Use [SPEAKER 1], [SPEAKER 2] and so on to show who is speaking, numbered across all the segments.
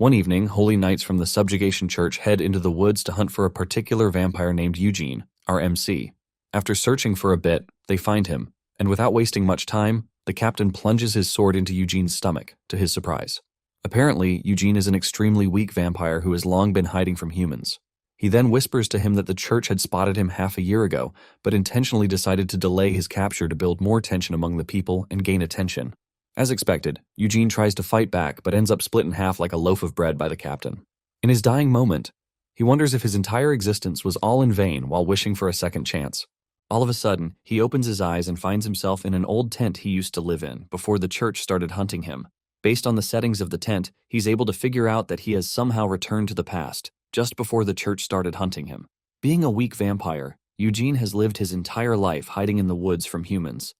[SPEAKER 1] One evening, holy knights from the Subjugation Church head into the woods to hunt for a particular vampire named Eugene, our MC. After searching for a bit, they find him, and without wasting much time, the captain plunges his sword into Eugene's stomach, to his surprise. Apparently, Eugene is an extremely weak vampire who has long been hiding from humans. He then whispers to him that the church had spotted him half a year ago, but intentionally decided to delay his capture to build more tension among the people and gain attention. As expected, Eugene tries to fight back but ends up split in half like a loaf of bread by the captain. In his dying moment, he wonders if his entire existence was all in vain while wishing for a second chance. All of a sudden, he opens his eyes and finds himself in an old tent he used to live in before the church started hunting him. Based on the settings of the tent, he's able to figure out that he has somehow returned to the past, just before the church started hunting him. Being a weak vampire, Eugene has lived his entire life hiding in the woods from humans.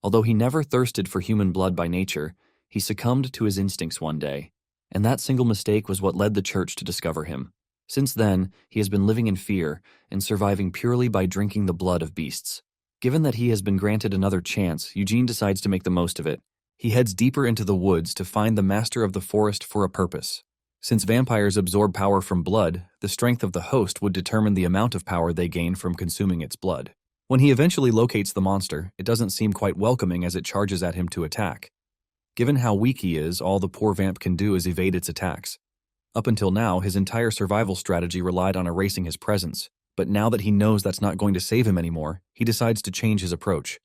[SPEAKER 1] Although he never thirsted for human blood by nature, he succumbed to his instincts one day, and that single mistake was what led the church to discover him. Since then, he has been living in fear and surviving purely by drinking the blood of beasts. Given that he has been granted another chance, Eugene decides to make the most of it. He heads deeper into the woods to find the master of the forest for a purpose. Since vampires absorb power from blood, the strength of the host would determine the amount of power they gain from consuming its blood. When he eventually locates the monster, it doesn't seem quite welcoming as it charges at him to attack. Given how weak he is, all the poor vamp can do is evade its attacks. Up until now, his entire survival strategy relied on erasing his presence, but now that he knows that's not going to save him anymore, he decides to change his approach.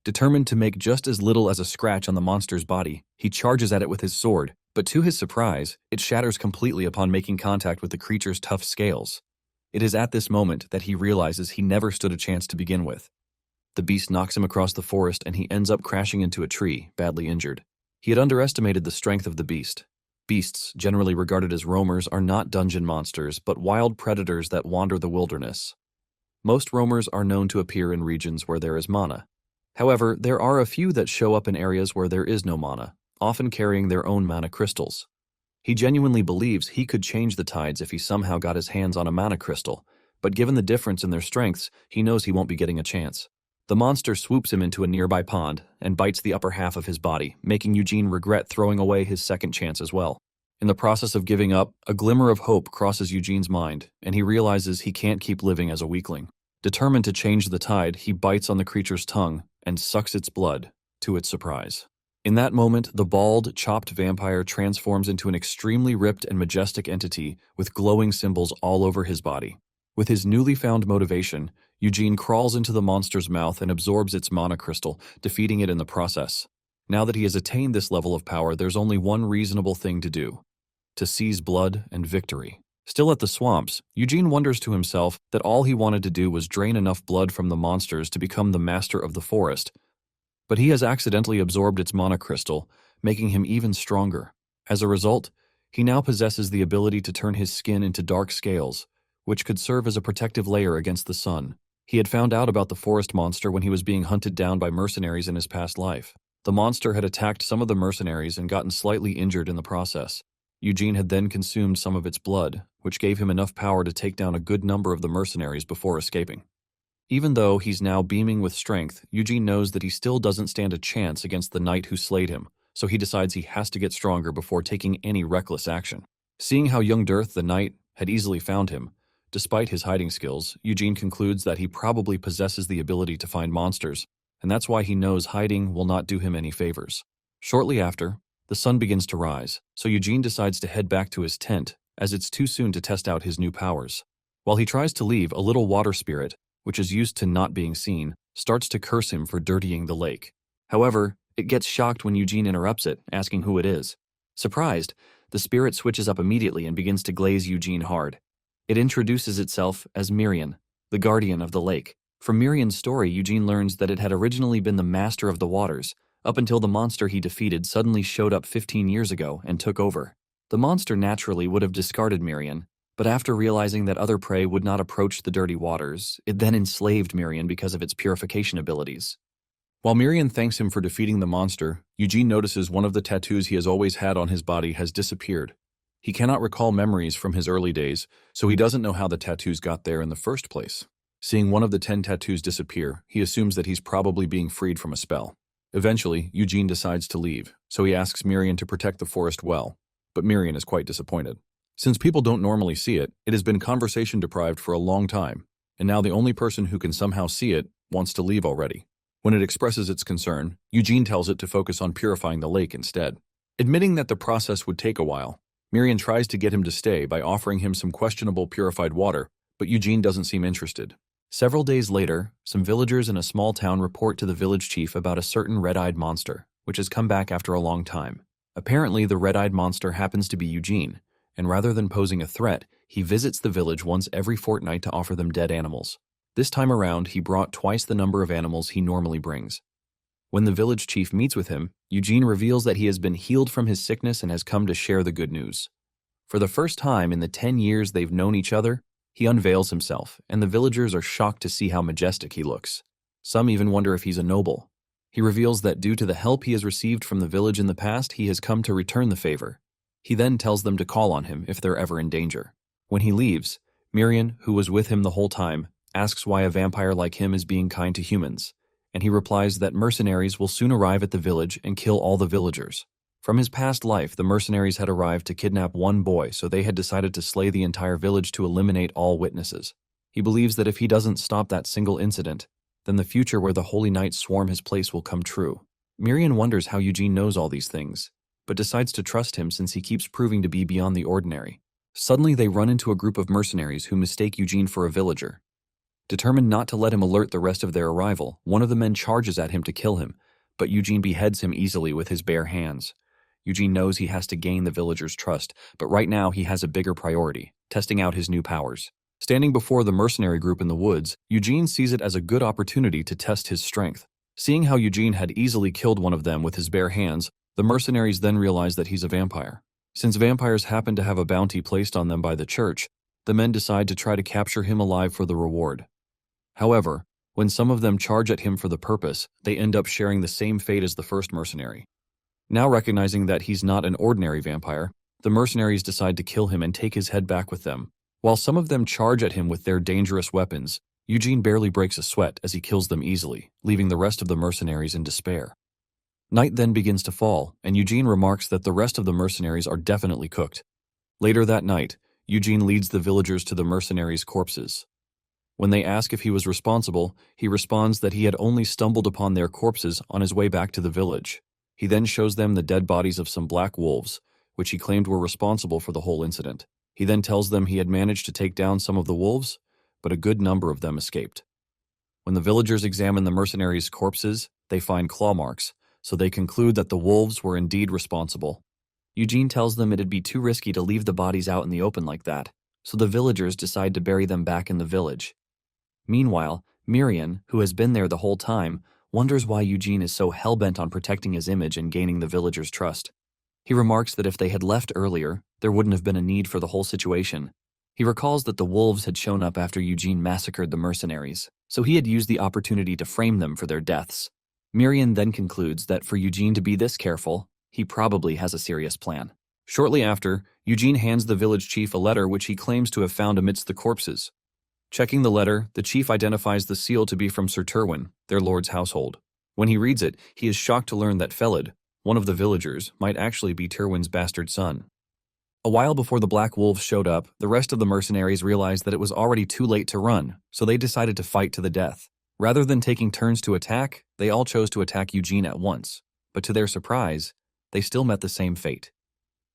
[SPEAKER 1] Determined to make just as little as a scratch on the monster's body, he charges at it with his sword, but to his surprise, it shatters completely upon making contact with the creature's tough scales. It is at this moment that he realizes he never stood a chance to begin with. The beast knocks him across the forest and he ends up crashing into a tree, badly injured. He had underestimated the strength of the beast. Beasts, generally regarded as roamers, are not dungeon monsters, but wild predators that wander the wilderness. Most roamers are known to appear in regions where there is mana. However, there are a few that show up in areas where there is no mana, often carrying their own mana crystals. He genuinely believes he could change the tides if he somehow got his hands on a mana crystal, but given the difference in their strengths, he knows he won't be getting a chance. The monster swoops him into a nearby pond and bites the upper half of his body, making Eugene regret throwing away his second chance as well. In the process of giving up, a glimmer of hope crosses Eugene's mind, and he realizes he can't keep living as a weakling. Determined to change the tide, he bites on the creature's tongue and sucks its blood, to its surprise. In that moment, the bald, chopped vampire transforms into an extremely ripped and majestic entity with glowing symbols all over his body. With his newly found motivation, Eugene crawls into the monster's mouth and absorbs its mana crystal, defeating it in the process. Now that he has attained this level of power, there's only one reasonable thing to do: to seize blood and victory. Still at the swamps, Eugene wonders to himself that all he wanted to do was drain enough blood from the monsters to become the master of the forest. But he has accidentally absorbed its mana crystal, making him even stronger. As a result, he now possesses the ability to turn his skin into dark scales, which could serve as a protective layer against the sun. He had found out about the forest monster when he was being hunted down by mercenaries in his past life. The monster had attacked some of the mercenaries and gotten slightly injured in the process. Eugene had then consumed some of its blood, which gave him enough power to take down a good number of the mercenaries before escaping. Even though he's now beaming with strength, Eugene knows that he still doesn't stand a chance against the knight who slayed him, so he decides he has to get stronger before taking any reckless action. Seeing how young Dirth, the knight, had easily found him, despite his hiding skills, Eugene concludes that he probably possesses the ability to find monsters, and that's why he knows hiding will not do him any favors. Shortly after, the sun begins to rise, so Eugene decides to head back to his tent, as it's too soon to test out his new powers. While he tries to leave, a little water spirit, which is used to not being seen, starts to curse him for dirtying the lake. However, it gets shocked when Eugene interrupts it, asking who it is. Surprised, the spirit switches up immediately and begins to glaze Eugene hard. It introduces itself as Mirian, the guardian of the lake. From Mirian's story, Eugene learns that it had originally been the master of the waters, up until the monster he defeated suddenly showed up 15 years ago and took over. The monster naturally would have discarded Mirian, but after realizing that other prey would not approach the dirty waters, it then enslaved Mirian because of its purification abilities. While Mirian thanks him for defeating the monster, Eugene notices one of the tattoos he has always had on his body has disappeared. He cannot recall memories from his early days, so he doesn't know how the tattoos got there in the first place. Seeing one of the 10 tattoos disappear, he assumes that he's probably being freed from a spell. Eventually, Eugene decides to leave, so he asks Mirian to protect the forest well. but Mirian is quite disappointed. Since people don't normally see it, it has been conversation deprived for a long time, and now the only person who can somehow see it wants to leave already. When it expresses its concern, Eugene tells it to focus on purifying the lake instead. Admitting that the process would take a while, Mirian tries to get him to stay by offering him some questionable purified water, but Eugene doesn't seem interested. Several days later, some villagers in a small town report to the village chief about a certain red-eyed monster, which has come back after a long time. Apparently, the red-eyed monster happens to be Eugene, and rather than posing a threat, he visits the village once every fortnight to offer them dead animals. This time around, he brought twice the number of animals he normally brings. When the village chief meets with him, Eugene reveals that he has been healed from his sickness and has come to share the good news. For the first time in the 10 years they've known each other, he unveils himself, and the villagers are shocked to see how majestic he looks. Some even wonder if he's a noble. He reveals that due to the help he has received from the village in the past, he has come to return the favor. He then tells them to call on him if they're ever in danger. When he leaves, Mirian, who was with him the whole time, asks why a vampire like him is being kind to humans, and he replies that mercenaries will soon arrive at the village and kill all the villagers. From his past life, the mercenaries had arrived to kidnap one boy, so they had decided to slay the entire village to eliminate all witnesses. He believes that if he doesn't stop that single incident, then the future where the holy knights swarm his place will come true. Mirian wonders how Eugene knows all these things, but decides to trust him since he keeps proving to be beyond the ordinary. Suddenly, they run into a group of mercenaries who mistake Eugene for a villager. Determined not to let him alert the rest of their arrival, one of the men charges at him to kill him, but Eugene beheads him easily with his bare hands. Eugene knows he has to gain the villagers' trust, but right now he has a bigger priority, testing out his new powers. Standing before the mercenary group in the woods, Eugene sees it as a good opportunity to test his strength. Seeing how Eugene had easily killed one of them with his bare hands, the mercenaries then realize that he's a vampire. Since vampires happen to have a bounty placed on them by the church, the men decide to try to capture him alive for the reward. However, when some of them charge at him for the purpose, they end up sharing the same fate as the first mercenary. Now recognizing that he's not an ordinary vampire, the mercenaries decide to kill him and take his head back with them. While some of them charge at him with their dangerous weapons, Eugene barely breaks a sweat as he kills them easily, leaving the rest of the mercenaries in despair. Night then begins to fall, and Eugene remarks that the rest of the mercenaries are definitely cooked. Later that night, Eugene leads the villagers to the mercenaries' corpses. When they ask if he was responsible, he responds that he had only stumbled upon their corpses on his way back to the village. He then shows them the dead bodies of some black wolves, which he claimed were responsible for the whole incident. He then tells them he had managed to take down some of the wolves, but a good number of them escaped. When the villagers examine the mercenaries' corpses, they find claw marks, so they conclude that the wolves were indeed responsible. Eugene tells them it'd be too risky to leave the bodies out in the open like that, so the villagers decide to bury them back in the village. Meanwhile, Mirian, who has been there the whole time, wonders why Eugene is so hell-bent on protecting his image and gaining the villagers' trust. He remarks that if they had left earlier, there wouldn't have been a need for the whole situation. He recalls that the wolves had shown up after Eugene massacred the mercenaries, so he had used the opportunity to frame them for their deaths. Mirian then concludes that for Eugene to be this careful, he probably has a serious plan. Shortly after, Eugene hands the village chief a letter which he claims to have found amidst the corpses. Checking the letter, the chief identifies the seal to be from Sir Turwin, their lord's household. When he reads it, he is shocked to learn that Felad, one of the villagers, might actually be Turwin's bastard son. A while before the Black Wolves showed up, the rest of the mercenaries realized that it was already too late to run, so they decided to fight to the death. Rather than taking turns to attack, they all chose to attack Eugene at once, but to their surprise, they still met the same fate.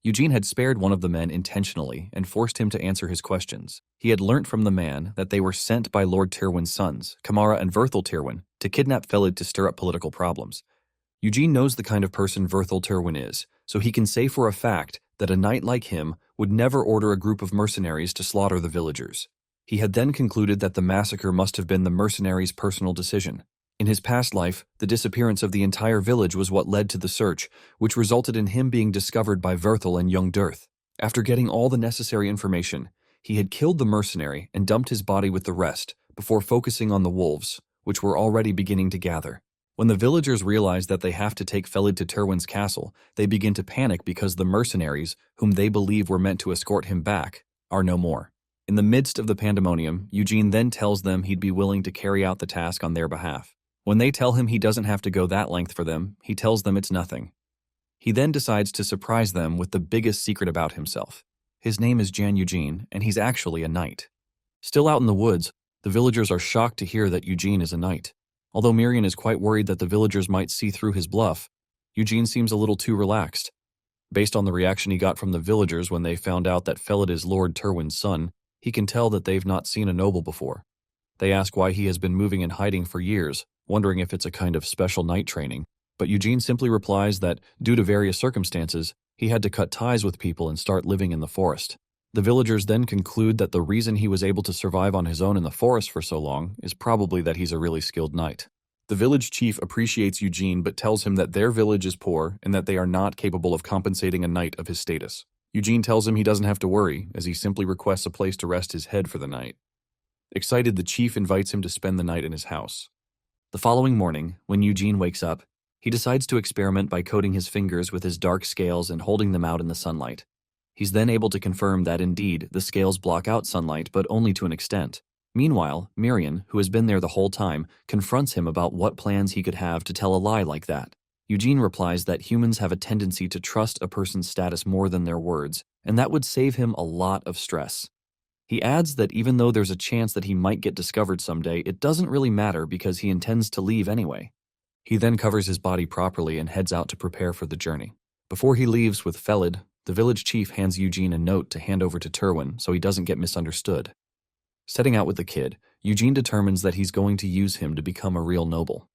[SPEAKER 1] Eugene had spared one of the men intentionally and forced him to answer his questions. He had learnt from the man that they were sent by Lord Turwin's sons, Kamara and Vthril Turwin, to kidnap Felad to stir up political problems. Eugene knows the kind of person Vthril Turwin is, so he can say for a fact that a knight like him would never order a group of mercenaries to slaughter the villagers. He had then concluded that the massacre must have been the mercenaries' personal decision. In his past life, the disappearance of the entire village was what led to the search, which resulted in him being discovered by Vthril and young Dirth. After getting all the necessary information, he had killed the mercenary and dumped his body with the rest, before focusing on the wolves, which were already beginning to gather. When the villagers realize that they have to take Felad to Turwin's castle, they begin to panic because the mercenaries, whom they believe were meant to escort him back, are no more. In the midst of the pandemonium, Eugene then tells them he'd be willing to carry out the task on their behalf. When they tell him he doesn't have to go that length for them, he tells them it's nothing. He then decides to surprise them with the biggest secret about himself. His name is Jan Eugene, and he's actually a knight. Still out in the woods, the villagers are shocked to hear that Eugene is a knight. Although Mirian is quite worried that the villagers might see through his bluff, Eugene seems a little too relaxed. Based on the reaction he got from the villagers when they found out that Felad is Lord Turwin's son, he can tell that they've not seen a noble before. They ask why he has been moving in hiding for years, wondering if it's a kind of special knight training. But Eugene simply replies that, due to various circumstances, he had to cut ties with people and start living in the forest. The villagers then conclude that the reason he was able to survive on his own in the forest for so long is probably that he's a really skilled knight. The village chief appreciates Eugene but tells him that their village is poor and that they are not capable of compensating a knight of his status. Eugene tells him he doesn't have to worry, as he simply requests a place to rest his head for the night. Excited, the chief invites him to spend the night in his house. The following morning, when Eugene wakes up, he decides to experiment by coating his fingers with his dark scales and holding them out in the sunlight. He's then able to confirm that indeed the scales block out sunlight, but only to an extent. Meanwhile, Mirian, who has been there the whole time, confronts him about what plans he could have to tell a lie like that. Eugene replies that humans have a tendency to trust a person's status more than their words, and that would save him a lot of stress. He adds that even though there's a chance that he might get discovered someday, it doesn't really matter because he intends to leave anyway. He then covers his body properly and heads out to prepare for the journey. Before he leaves with Felad, the village chief hands Eugene a note to hand over to Turwin so he doesn't get misunderstood. Setting out with the kid, Eugene determines that he's going to use him to become a real noble.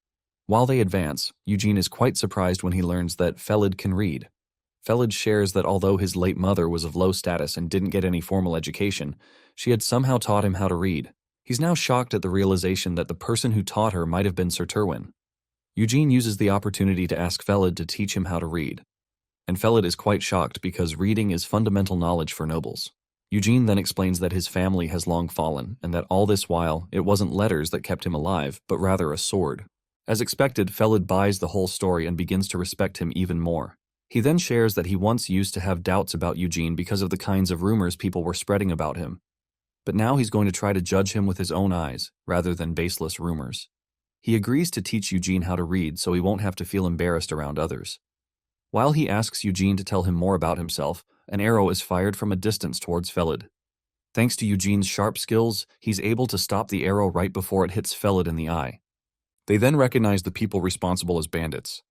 [SPEAKER 1] While they advance, Eugene is quite surprised when he learns that Felad can read. Felad shares that although his late mother was of low status and didn't get any formal education, she had somehow taught him how to read. He's now shocked at the realization that the person who taught her might have been Sir Turwin. Eugene uses the opportunity to ask Felad to teach him how to read. And Felad is quite shocked because reading is fundamental knowledge for nobles. Eugene then explains that his family has long fallen, and that all this while, it wasn't letters that kept him alive, but rather a sword. As expected, Felad buys the whole story and begins to respect him even more. He then shares that he once used to have doubts about Eugene because of the kinds of rumors people were spreading about him. But now he's going to try to judge him with his own eyes, rather than baseless rumors. He agrees to teach Eugene how to read so he won't have to feel embarrassed around others. While he asks Eugene to tell him more about himself, an arrow is fired from a distance towards Felad. Thanks to Eugene's sharp skills, he's able to stop the arrow right before it hits Felad in the eye. They then recognize the people responsible as bandits.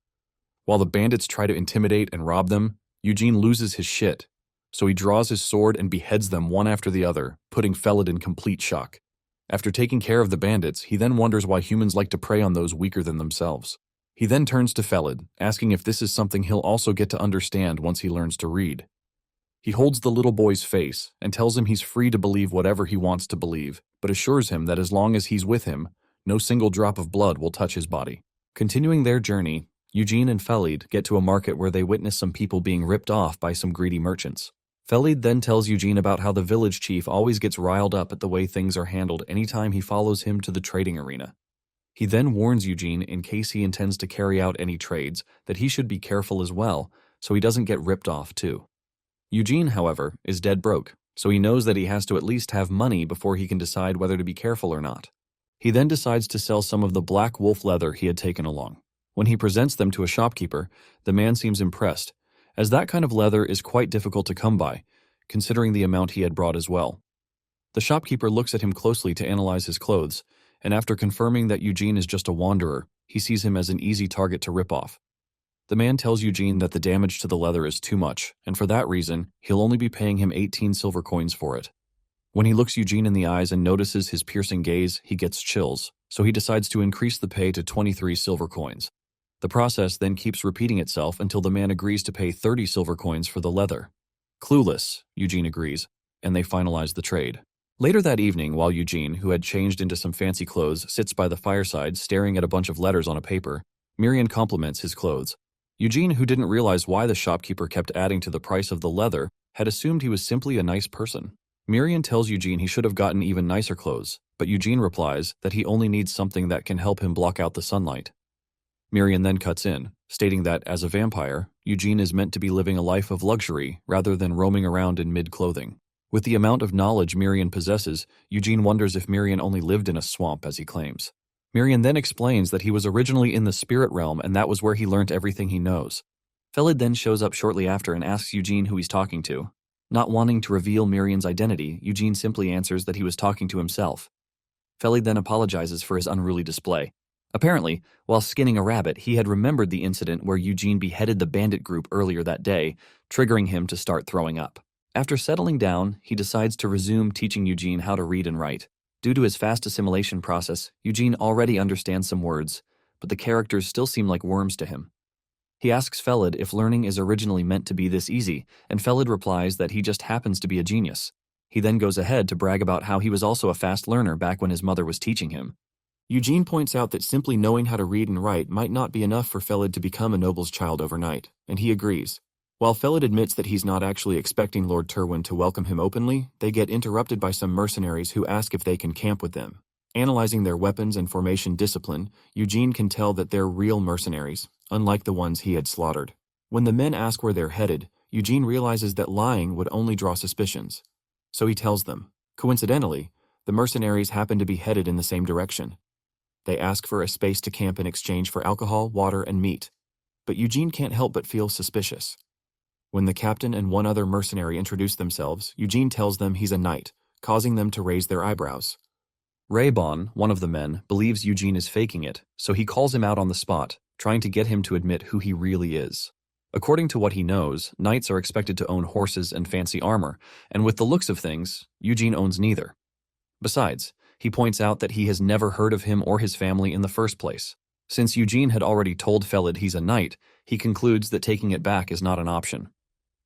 [SPEAKER 1] While the bandits try to intimidate and rob them, Eugene loses his shit, so he draws his sword and beheads them one after the other, putting Felad in complete shock. After taking care of the bandits, he then wonders why humans like to prey on those weaker than themselves. He then turns to Felad, asking if this is something he'll also get to understand once he learns to read. He holds the little boy's face and tells him he's free to believe whatever he wants to believe, but assures him that as long as he's with him, no single drop of blood will touch his body. Continuing their journey, Eugene and Felad get to a market where they witness some people being ripped off by some greedy merchants. Felad then tells Eugene about how the village chief always gets riled up at the way things are handled anytime he follows him to the trading arena. He then warns Eugene, in case he intends to carry out any trades, that he should be careful as well, so he doesn't get ripped off too. Eugene, however, is dead broke, so he knows that he has to at least have money before he can decide whether to be careful or not. He then decides to sell some of the black wolf leather he had taken along. When he presents them to a shopkeeper, the man seems impressed, as that kind of leather is quite difficult to come by, considering the amount he had brought as well. The shopkeeper looks at him closely to analyze his clothes, and after confirming that Eugene is just a wanderer, he sees him as an easy target to rip off. The man tells Eugene that the damage to the leather is too much, and for that reason, he'll only be paying him 18 silver coins for it. When he looks Eugene in the eyes and notices his piercing gaze, he gets chills, so he decides to increase the pay to 23 silver coins. The process then keeps repeating itself until the man agrees to pay 30 silver coins for the leather. Clueless, Eugene agrees, and they finalize the trade. Later that evening, while Eugene, who had changed into some fancy clothes, sits by the fireside staring at a bunch of letters on a paper, Mirian compliments his clothes. Eugene, who didn't realize why the shopkeeper kept adding to the price of the leather, had assumed he was simply a nice person. Mirian tells Eugene he should have gotten even nicer clothes, but Eugene replies that he only needs something that can help him block out the sunlight. Mirian then cuts in, stating that, as a vampire, Eugene is meant to be living a life of luxury rather than roaming around in mid-clothing. With the amount of knowledge Mirian possesses, Eugene wonders if Mirian only lived in a swamp, as he claims. Mirian then explains that he was originally in the spirit realm and that was where he learnt everything he knows. Felad then shows up shortly after and asks Eugene who he's talking to. Not wanting to reveal Mirian's identity, Eugene simply answers that he was talking to himself. Felad then apologizes for his unruly display. Apparently, while skinning a rabbit, he had remembered the incident where Eugene beheaded the bandit group earlier that day, triggering him to start throwing up. After settling down, he decides to resume teaching Eugene how to read and write. Due to his fast assimilation process, Eugene already understands some words, but the characters still seem like worms to him. He asks Felad if learning is originally meant to be this easy, and Felad replies that he just happens to be a genius. He then goes ahead to brag about how he was also a fast learner back when his mother was teaching him. Eugene points out that simply knowing how to read and write might not be enough for Felad to become a noble's child overnight, and he agrees. While Felad admits that he's not actually expecting Lord Turwin to welcome him openly, they get interrupted by some mercenaries who ask if they can camp with them. Analyzing their weapons and formation discipline, Eugene can tell that they're real mercenaries, unlike the ones he had slaughtered. When the men ask where they're headed, Eugene realizes that lying would only draw suspicions. So he tells them. Coincidentally, the mercenaries happen to be headed in the same direction. They ask for a space to camp in exchange for alcohol, water, and meat. But Eugene can't help but feel suspicious. When the captain and one other mercenary introduce themselves, Eugene tells them he's a knight, causing them to raise their eyebrows. Raybon, one of the men, believes Eugene is faking it, so he calls him out on the spot, trying to get him to admit who he really is. According to what he knows, knights are expected to own horses and fancy armor, and with the looks of things, Eugene owns neither. Besides, he points out that he has never heard of him or his family in the first place. Since Eugene had already told Felad he's a knight, he concludes that taking it back is not an option.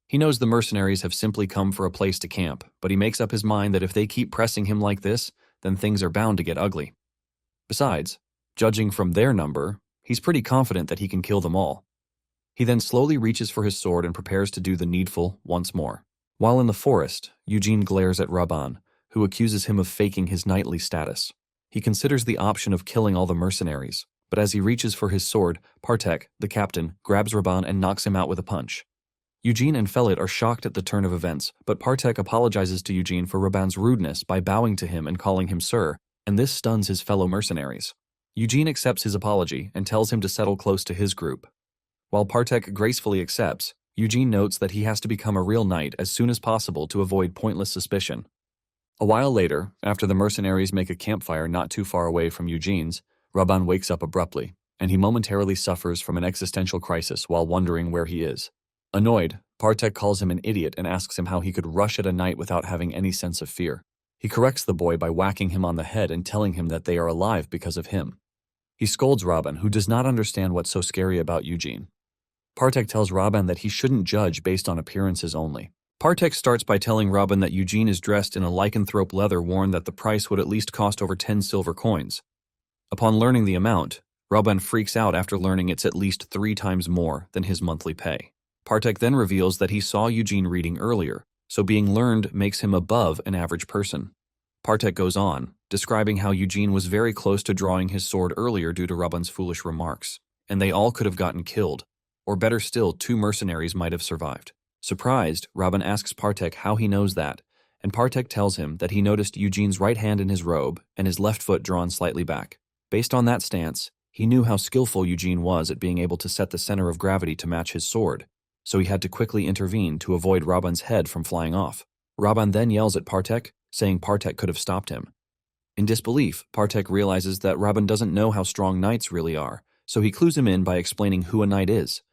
[SPEAKER 1] He knows the mercenaries have simply come for a place to camp, but he makes up his mind that if they keep pressing him like this, then things are bound to get ugly. Besides, judging from their number, he's pretty confident that he can kill them all. He then slowly reaches for his sword and prepares to do the needful once more. While in the forest, Eugene glares at Raban, who accuses him of faking his knightly status. He considers the option of killing all the mercenaries, but as he reaches for his sword, Partek, the captain, grabs Raban and knocks him out with a punch. Eugene and Felad are shocked at the turn of events, but Partek apologizes to Eugene for Raban's rudeness by bowing to him and calling him sir, and this stuns his fellow mercenaries. Eugene accepts his apology and tells him to settle close to his group. While Partek gracefully accepts, Eugene notes that he has to become a real knight as soon as possible to avoid pointless suspicion. A while later, after the mercenaries make a campfire not too far away from Eugene's, Raban wakes up abruptly, and he momentarily suffers from an existential crisis while wondering where he is. Annoyed, Partek calls him an idiot and asks him how he could rush at a knight without having any sense of fear. He corrects the boy by whacking him on the head and telling him that they are alive because of him. He scolds Raban, who does not understand what's so scary about Eugene. Partek tells Raban that he shouldn't judge based on appearances only. Partek starts by telling Raban that Eugene is dressed in a lycanthrope leather worn that the price would at least cost over 10 silver coins. Upon learning the amount, Raban freaks out after learning it's at least 3 times more than his monthly pay. Partek then reveals that he saw Eugene reading earlier, so being learned makes him above an average person. Partek goes on, describing how Eugene was very close to drawing his sword earlier due to Raban's foolish remarks, and they all could have gotten killed, or better still, 2 mercenaries might have survived. Surprised, Raban asks Partek how he knows that, and Partek tells him that he noticed Eugene's right hand in his robe and his left foot drawn slightly back. Based on that stance, he knew how skillful Eugene was at being able to set the center of gravity to match his sword, so he had to quickly intervene to avoid Raban's head from flying off. Raban then yells at Partek, saying Partek could have stopped him. In disbelief, Partek realizes that Raban doesn't know how strong knights really are, so he clues him in by explaining who a knight is.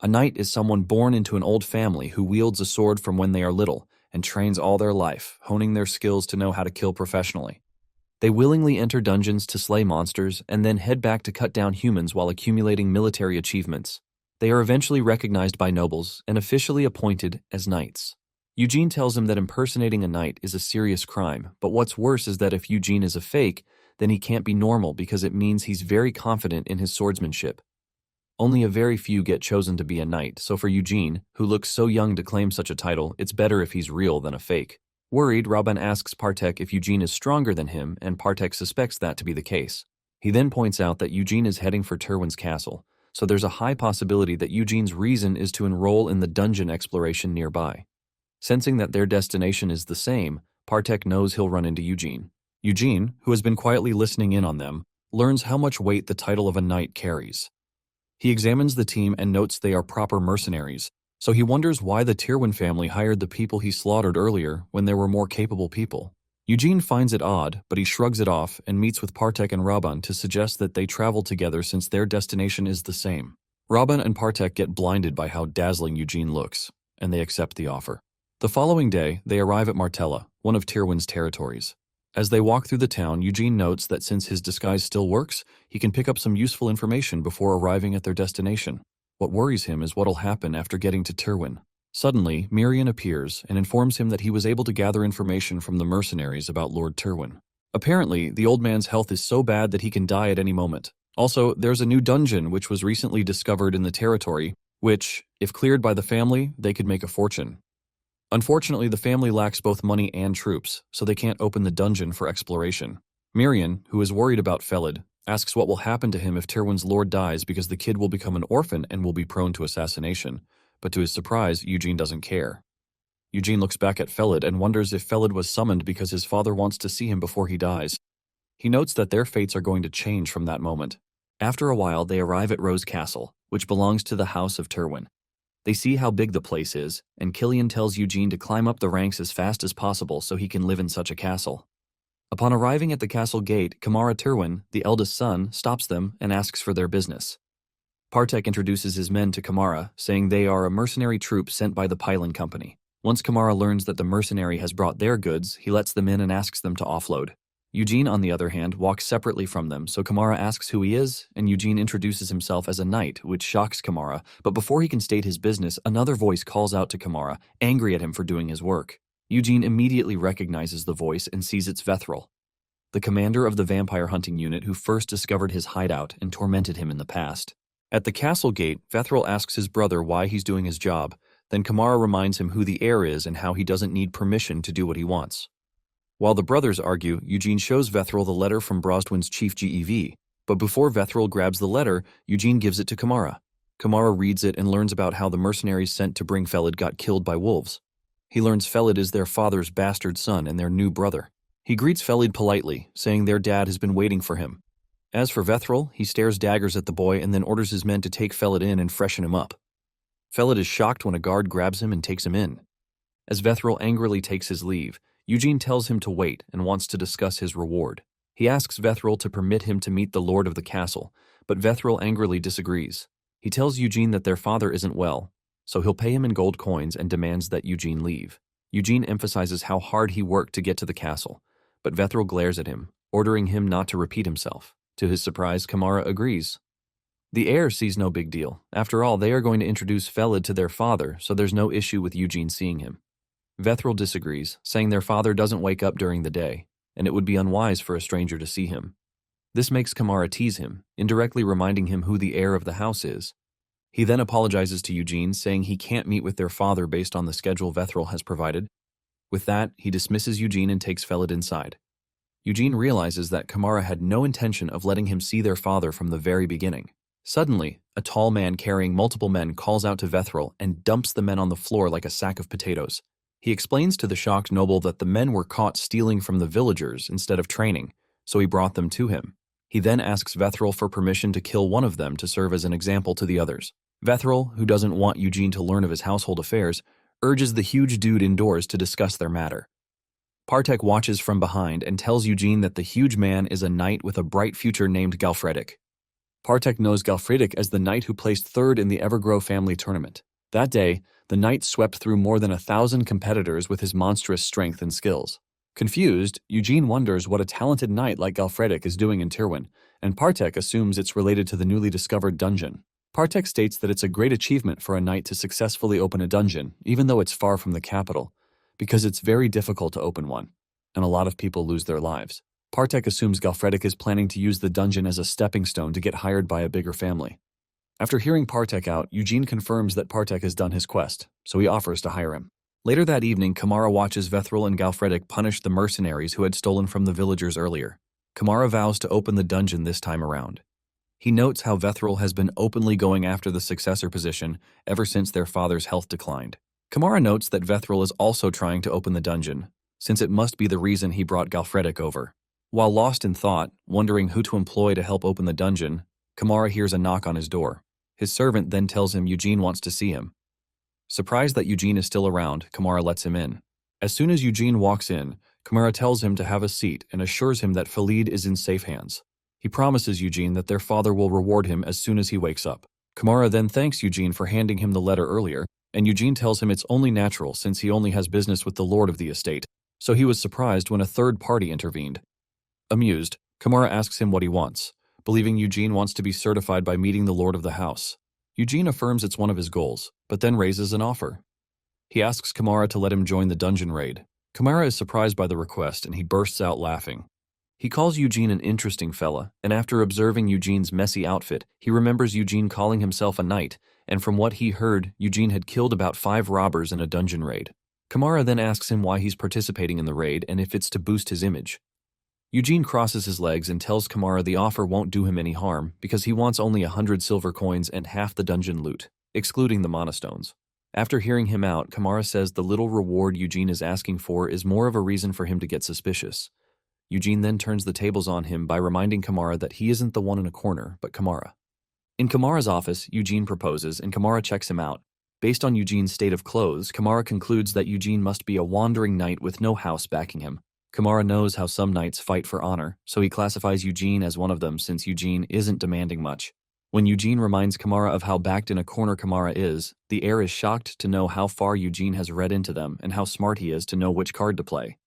[SPEAKER 1] A knight is someone born into an old family who wields a sword from when they are little and trains all their life, honing their skills to know how to kill professionally. They willingly enter dungeons to slay monsters and then head back to cut down humans while accumulating military achievements. They are eventually recognized by nobles and officially appointed as knights. Eugene tells him that impersonating a knight is a serious crime, but what's worse is that if Eugene is a fake, then he can't be normal because it means he's very confident in his swordsmanship. Only a very few get chosen to be a knight, so for Eugene, who looks so young to claim such a title, it's better if he's real than a fake. Worried, Raban asks Partek if Eugene is stronger than him, and Partek suspects that to be the case. He then points out that Eugene is heading for Turwin's castle, so there's a high possibility that Eugene's reason is to enroll in the dungeon exploration nearby. Sensing that their destination is the same, Partek knows he'll run into Eugene. Eugene, who has been quietly listening in on them, learns how much weight the title of a knight carries. He examines the team and notes they are proper mercenaries, so he wonders why the Turwin family hired the people he slaughtered earlier when there were more capable people. Eugene finds it odd, but he shrugs it off and meets with Partek and Raban to suggest that they travel together since their destination is the same. Raban and Partek get blinded by how dazzling Eugene looks, and they accept the offer. The following day, they arrive at Martella, one of Turwin's territories. As they walk through the town, Eugene notes that since his disguise still works, he can pick up some useful information before arriving at their destination. What worries him is what'll happen after getting to Turwin. Suddenly, Mirian appears and informs him that he was able to gather information from the mercenaries about Lord Turwin. Apparently, the old man's health is so bad that he can die at any moment. Also, there's a new dungeon which was recently discovered in the territory, which, if cleared by the family, they could make a fortune. Unfortunately, the family lacks both money and troops, so they can't open the dungeon for exploration. Mirian, who is worried about Felad, asks what will happen to him if Turwin's lord dies because the kid will become an orphan and will be prone to assassination. But to his surprise, Eugene doesn't care. Eugene looks back at Felad and wonders if Felad was summoned because his father wants to see him before he dies. He notes that their fates are going to change from that moment. After a while, they arrive at Rose Castle, which belongs to the House of Turwin. They see how big the place is, and Killian tells Eugene to climb up the ranks as fast as possible so he can live in such a castle. Upon arriving at the castle gate, Kamara Turwin, the eldest son, stops them and asks for their business. Partek introduces his men to Kamara, saying they are a mercenary troop sent by the Pylon Company. Once Kamara learns that the mercenary has brought their goods, he lets them in and asks them to offload. Eugene, on the other hand, walks separately from them, so Kamara asks who he is, and Eugene introduces himself as a knight, which shocks Kamara, but before he can state his business, another voice calls out to Kamara, angry at him for doing his work. Eugene immediately recognizes the voice and sees it's Vthril, the commander of the vampire hunting unit who first discovered his hideout and tormented him in the past. At the castle gate, Vthril asks his brother why he's doing his job, then Kamara reminds him who the heir is and how he doesn't need permission to do what he wants. While the brothers argue, Eugene shows Vthril the letter from Brosdwin's chief GEV, but before Vthril grabs the letter, Eugene gives it to Kamara. Kamara reads it and learns about how the mercenaries sent to bring Felad got killed by wolves. He learns Felad is their father's bastard son and their new brother. He greets Felad politely, saying their dad has been waiting for him. As for Vthril, he stares daggers at the boy and then orders his men to take Felad in and freshen him up. Felad is shocked when a guard grabs him and takes him in. As Vthril angrily takes his leave, Eugene tells him to wait and wants to discuss his reward. He asks Vthril to permit him to meet the lord of the castle, but Vthril angrily disagrees. He tells Eugene that their father isn't well, so he'll pay him in gold coins and demands that Eugene leave. Eugene emphasizes how hard he worked to get to the castle, but Vthril glares at him, ordering him not to repeat himself. To his surprise, Kamara agrees. The heir sees no big deal. After all, they are going to introduce Felad to their father, so there's no issue with Eugene seeing him. Vthril disagrees, saying their father doesn't wake up during the day, and it would be unwise for a stranger to see him. This makes Kamara tease him, indirectly reminding him who the heir of the house is. He then apologizes to Eugene, saying he can't meet with their father based on the schedule Vthril has provided. With that, he dismisses Eugene and takes Felad inside. Eugene realizes that Kamara had no intention of letting him see their father from the very beginning. Suddenly, a tall man carrying multiple men calls out to Vthril and dumps the men on the floor like a sack of potatoes. He explains to the shocked noble that the men were caught stealing from the villagers instead of training, so he brought them to him. He then asks Vthril for permission to kill one of them to serve as an example to the others. Vthril, who doesn't want Eugene to learn of his household affairs, urges the huge dude indoors to discuss their matter. Partek watches from behind and tells Eugene that the huge man is a knight with a bright future named Galfredic. Partek knows Galfredic as the knight who placed third in the Evergrow family tournament. That day, the knight swept through more than 1,000 competitors with his monstrous strength and skills. Confused, Eugene wonders what a talented knight like Galfredic is doing in Turwin, and Partek assumes it's related to the newly discovered dungeon. Partek states that it's a great achievement for a knight to successfully open a dungeon, even though it's far from the capital, because it's very difficult to open one, and a lot of people lose their lives. Partek assumes Galfredic is planning to use the dungeon as a stepping stone to get hired by a bigger family. After hearing Partek out, Eugene confirms that Partek has done his quest, so he offers to hire him. Later that evening, Kamara watches Vthril and Galfredic punish the mercenaries who had stolen from the villagers earlier. Kamara vows to open the dungeon this time around. He notes how Vthril has been openly going after the successor position ever since their father's health declined. Kamara notes that Vthril is also trying to open the dungeon, since it must be the reason he brought Galfredic over. While lost in thought, wondering who to employ to help open the dungeon, Kamara hears a knock on his door. His servant then tells him Eugene wants to see him. Surprised that Eugene is still around, Kimura lets him in. As soon as Eugene walks in, Kimura tells him to have a seat and assures him that Felad is in safe hands. He promises Eugene that their father will reward him as soon as he wakes up. Kimura then thanks Eugene for handing him the letter earlier, and Eugene tells him it's only natural since he only has business with the lord of the estate, so he was surprised when a third party intervened. Amused, Kimura asks him what he wants, believing Eugene wants to be certified by meeting the lord of the house. Eugene affirms it's one of his goals, but then raises an offer. He asks Kimura to let him join the dungeon raid. Kimura is surprised by the request and he bursts out laughing. He calls Eugene an interesting fella, and after observing Eugene's messy outfit, he remembers Eugene calling himself a knight, and from what he heard, Eugene had killed about 5 robbers in a dungeon raid. Kimura then asks him why he's participating in the raid and if it's to boost his image. Eugene crosses his legs and tells Kimura the offer won't do him any harm because he wants only 100 silver coins and half the dungeon loot, excluding the mana stones. After hearing him out, Kimura says the little reward Eugene is asking for is more of a reason for him to get suspicious. Eugene then turns the tables on him by reminding Kimura that he isn't the one in a corner, but Kimura. In Kimura's office, Eugene proposes and Kimura checks him out. Based on Eugene's state of clothes, Kimura concludes that Eugene must be a wandering knight with no house backing him. Kimura knows how some knights fight for honor, so he classifies Eugene as one of them since Eugene isn't demanding much. When Eugene reminds Kimura of how backed in a corner Kimura is, the heir is shocked to know how far Eugene has read into them and how smart he is to know which card to play.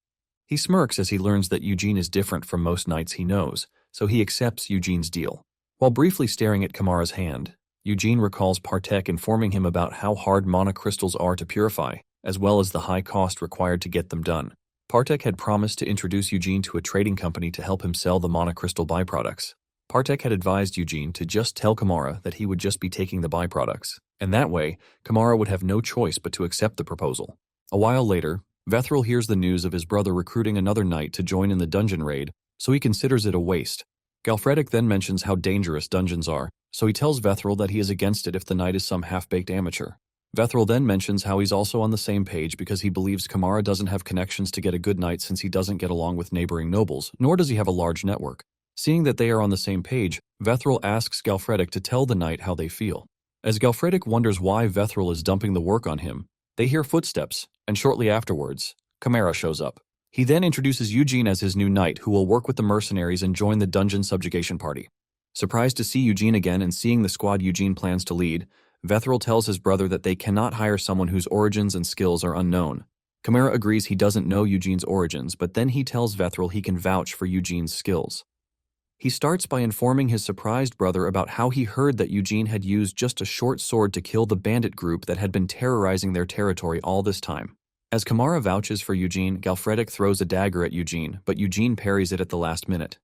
[SPEAKER 1] He smirks as he learns that Eugene is different from most knights he knows, so he accepts Eugene's deal. While briefly staring at Kimura's hand, Eugene recalls Partek informing him about how hard mana crystals are to purify, as well as the high cost required to get them done. Partek had promised to introduce Eugene to a trading company to help him sell the mana crystal byproducts. Partek had advised Eugene to just tell Kimura that he would just be taking the byproducts, and that way, Kimura would have no choice but to accept the proposal. A while later, Vthril hears the news of his brother recruiting another knight to join in the dungeon raid, so he considers it a waste. Galfredic then mentions how dangerous dungeons are, so he tells Vthril that he is against it if the knight is some half-baked amateur. Vthril then mentions how he's also on the same page because he believes Kimura doesn't have connections to get a good knight since he doesn't get along with neighboring nobles, nor does he have a large network. Seeing that they are on the same page, Vthril asks Galfredic to tell the knight how they feel. As Galfredic wonders why Vthril is dumping the work on him, they hear footsteps, and shortly afterwards, Kimura shows up. He then introduces Eugene as his new knight who will work with the mercenaries and join the dungeon subjugation party. Surprised to see Eugene again and seeing the squad Eugene plans to lead, Vthril tells his brother that they cannot hire someone whose origins and skills are unknown. Kimura agrees he doesn't know Eugene's origins, but then he tells Vthril he can vouch for Eugene's skills. He starts by informing his surprised brother about how he heard that Eugene had used just a short sword to kill the bandit group that had been terrorizing their territory all this time. As Kimura vouches for Eugene, Galfredic throws a dagger at Eugene, but Eugene parries it at the last minute.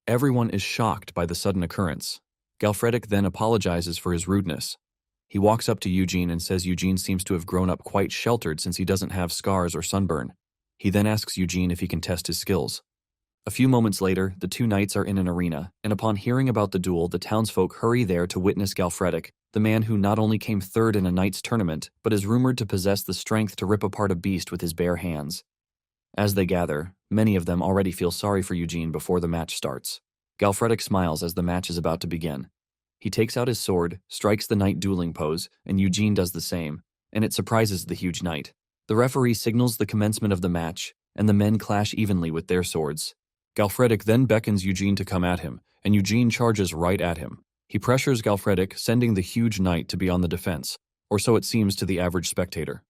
[SPEAKER 1] Everyone is shocked by the sudden occurrence. Galfredic then apologizes for his rudeness. He walks up to Eugene and says Eugene seems to have grown up quite sheltered since he doesn't have scars or sunburn. He then asks Eugene if he can test his skills. A few moments later, the two knights are in an arena, and upon hearing about the duel, the townsfolk hurry there to witness Galfredic, the man who not only came third in a knight's tournament, but is rumored to possess the strength to rip apart a beast with his bare hands. As they gather, many of them already feel sorry for Eugene before the match starts. Galfredic smiles as the match is about to begin. He takes out his sword, strikes the knight dueling pose, and Eugene does the same, and it surprises the huge knight. The referee signals the commencement of the match, and the men clash evenly with their swords. Galfredic then beckons Eugene to come at him, and Eugene charges right at him. He pressures Galfredic, sending the huge knight to be on the defense, or so it seems to the average spectator.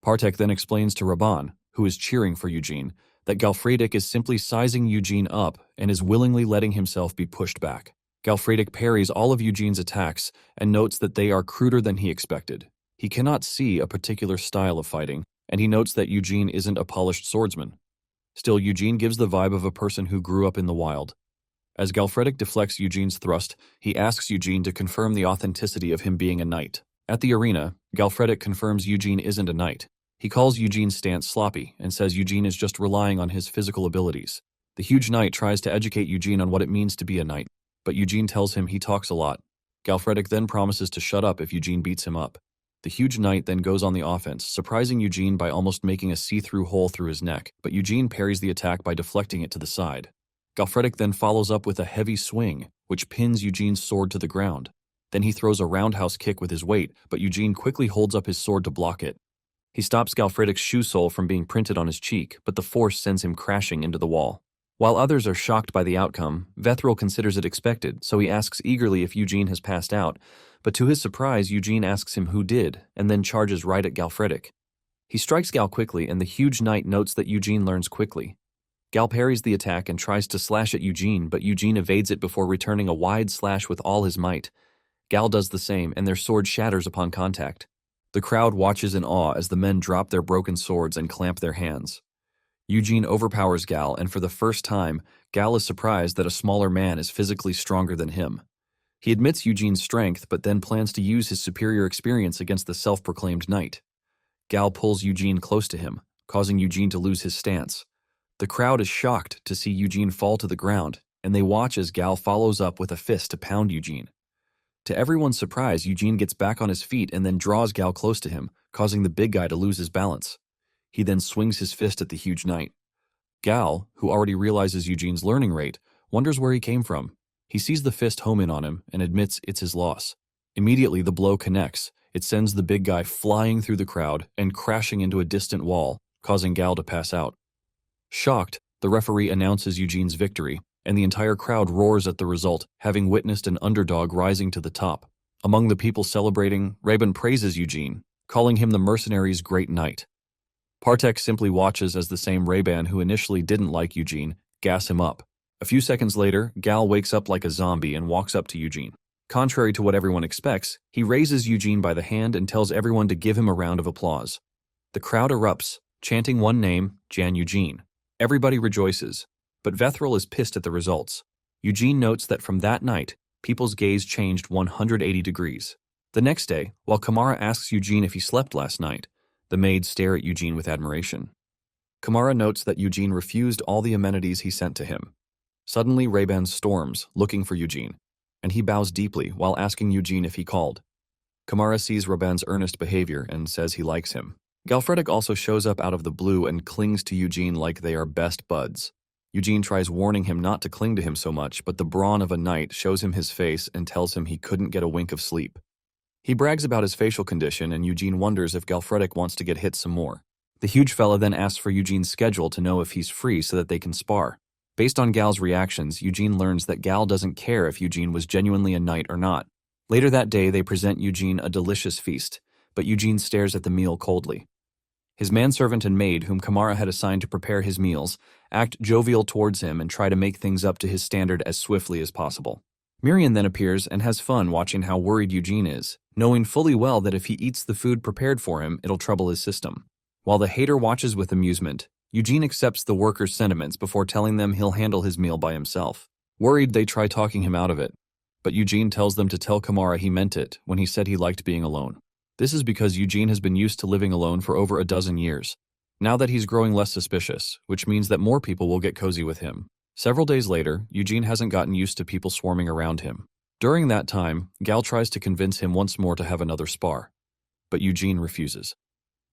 [SPEAKER 1] Partek then explains to Raban, who is cheering for Eugene, that Galfredic is simply sizing Eugene up and is willingly letting himself be pushed back. Galfredic parries all of Eugene's attacks and notes that they are cruder than he expected. He cannot see a particular style of fighting, and he notes that Eugene isn't a polished swordsman. Still, Eugene gives the vibe of a person who grew up in the wild. As Galfredic deflects Eugene's thrust, he asks Eugene to confirm the authenticity of him being a knight. At the arena, Galfredic confirms Eugene isn't a knight. He calls Eugene's stance sloppy and says Eugene is just relying on his physical abilities. The huge knight tries to educate Eugene on what it means to be a knight, but Eugene tells him he talks a lot. Galfredic then promises to shut up if Eugene beats him up. The huge knight then goes on the offense, surprising Eugene by almost making a see-through hole through his neck, but Eugene parries the attack by deflecting it to the side. Galfredic then follows up with a heavy swing, which pins Eugene's sword to the ground. Then he throws a roundhouse kick with his weight, but Eugene quickly holds up his sword to block it. He stops Galfredic's shoe sole from being printed on his cheek, but the force sends him crashing into the wall. While others are shocked by the outcome, Vthril considers it expected, so he asks eagerly if Eugene has passed out, but to his surprise, Eugene asks him who did, and then charges right at Galfredic. He strikes Gal quickly, and the huge knight notes that Eugene learns quickly. Gal parries the attack and tries to slash at Eugene, but Eugene evades it before returning a wide slash with all his might. Gal does the same, and their sword shatters upon contact. The crowd watches in awe as the men drop their broken swords and clamp their hands. Eugene overpowers Gal, and for the first time, Gal is surprised that a smaller man is physically stronger than him. He admits Eugene's strength, but then plans to use his superior experience against the self-proclaimed knight. Gal pulls Eugene close to him, causing Eugene to lose his stance. The crowd is shocked to see Eugene fall to the ground, and they watch as Gal follows up with a fist to pound Eugene. To everyone's surprise, Eugene gets back on his feet and then draws Gal close to him, causing the big guy to lose his balance. He then swings his fist at the huge knight. Gal, who already realizes Eugene's learning rate, wonders where he came from. He sees the fist home in on him and admits it's his loss. Immediately, the blow connects. It sends the big guy flying through the crowd and crashing into a distant wall, causing Gal to pass out. Shocked, the referee announces Eugene's victory, and the entire crowd roars at the result, having witnessed an underdog rising to the top. Among the people celebrating, Raben praises Eugene, calling him the mercenaries' great knight. Partek simply watches as the same Raben who initially didn't like Eugene gas him up. A few seconds later, Gal wakes up like a zombie and walks up to Eugene. Contrary to what everyone expects, he raises Eugene by the hand and tells everyone to give him a round of applause. The crowd erupts, chanting one name, Jan Eugene. Everybody rejoices, but Vthril is pissed at the results. Eugene notes that from that night, people's gaze changed 180 degrees. The next day, while Kamara asks Eugene if he slept last night, the maids stare at Eugene with admiration. Kamara notes that Eugene refused all the amenities he sent to him. Suddenly, Raben storms, looking for Eugene, and he bows deeply while asking Eugene if he called. Kamara sees Raben's earnest behavior and says he likes him. Galfredic also shows up out of the blue and clings to Eugene like they are best buds. Eugene tries warning him not to cling to him so much, but the brawn of a knight shows him his face and tells him he couldn't get a wink of sleep. He brags about his facial condition, and Eugene wonders if Galfredic wants to get hit some more. The huge fella then asks for Eugene's schedule to know if he's free so that they can spar. Based on Gal's reactions, Eugene learns that Gal doesn't care if Eugene was genuinely a knight or not. Later that day, they present Eugene a delicious feast, but Eugene stares at the meal coldly. His manservant and maid, whom Kamara had assigned to prepare his meals, act jovial towards him and try to make things up to his standard as swiftly as possible. Miriam then appears and has fun watching how worried Eugene is, knowing fully well that if he eats the food prepared for him, it'll trouble his system. While the hater watches with amusement, Eugene accepts the workers' sentiments before telling them he'll handle his meal by himself. Worried, they try talking him out of it, but Eugene tells them to tell Kamara he meant it when he said he liked being alone. This is because Eugene has been used to living alone for over a dozen years. Now that he's growing less suspicious, which means that more people will get cozy with him. Several days later, Eugene hasn't gotten used to people swarming around him. During that time, Gal tries to convince him once more to have another spar, but Eugene refuses.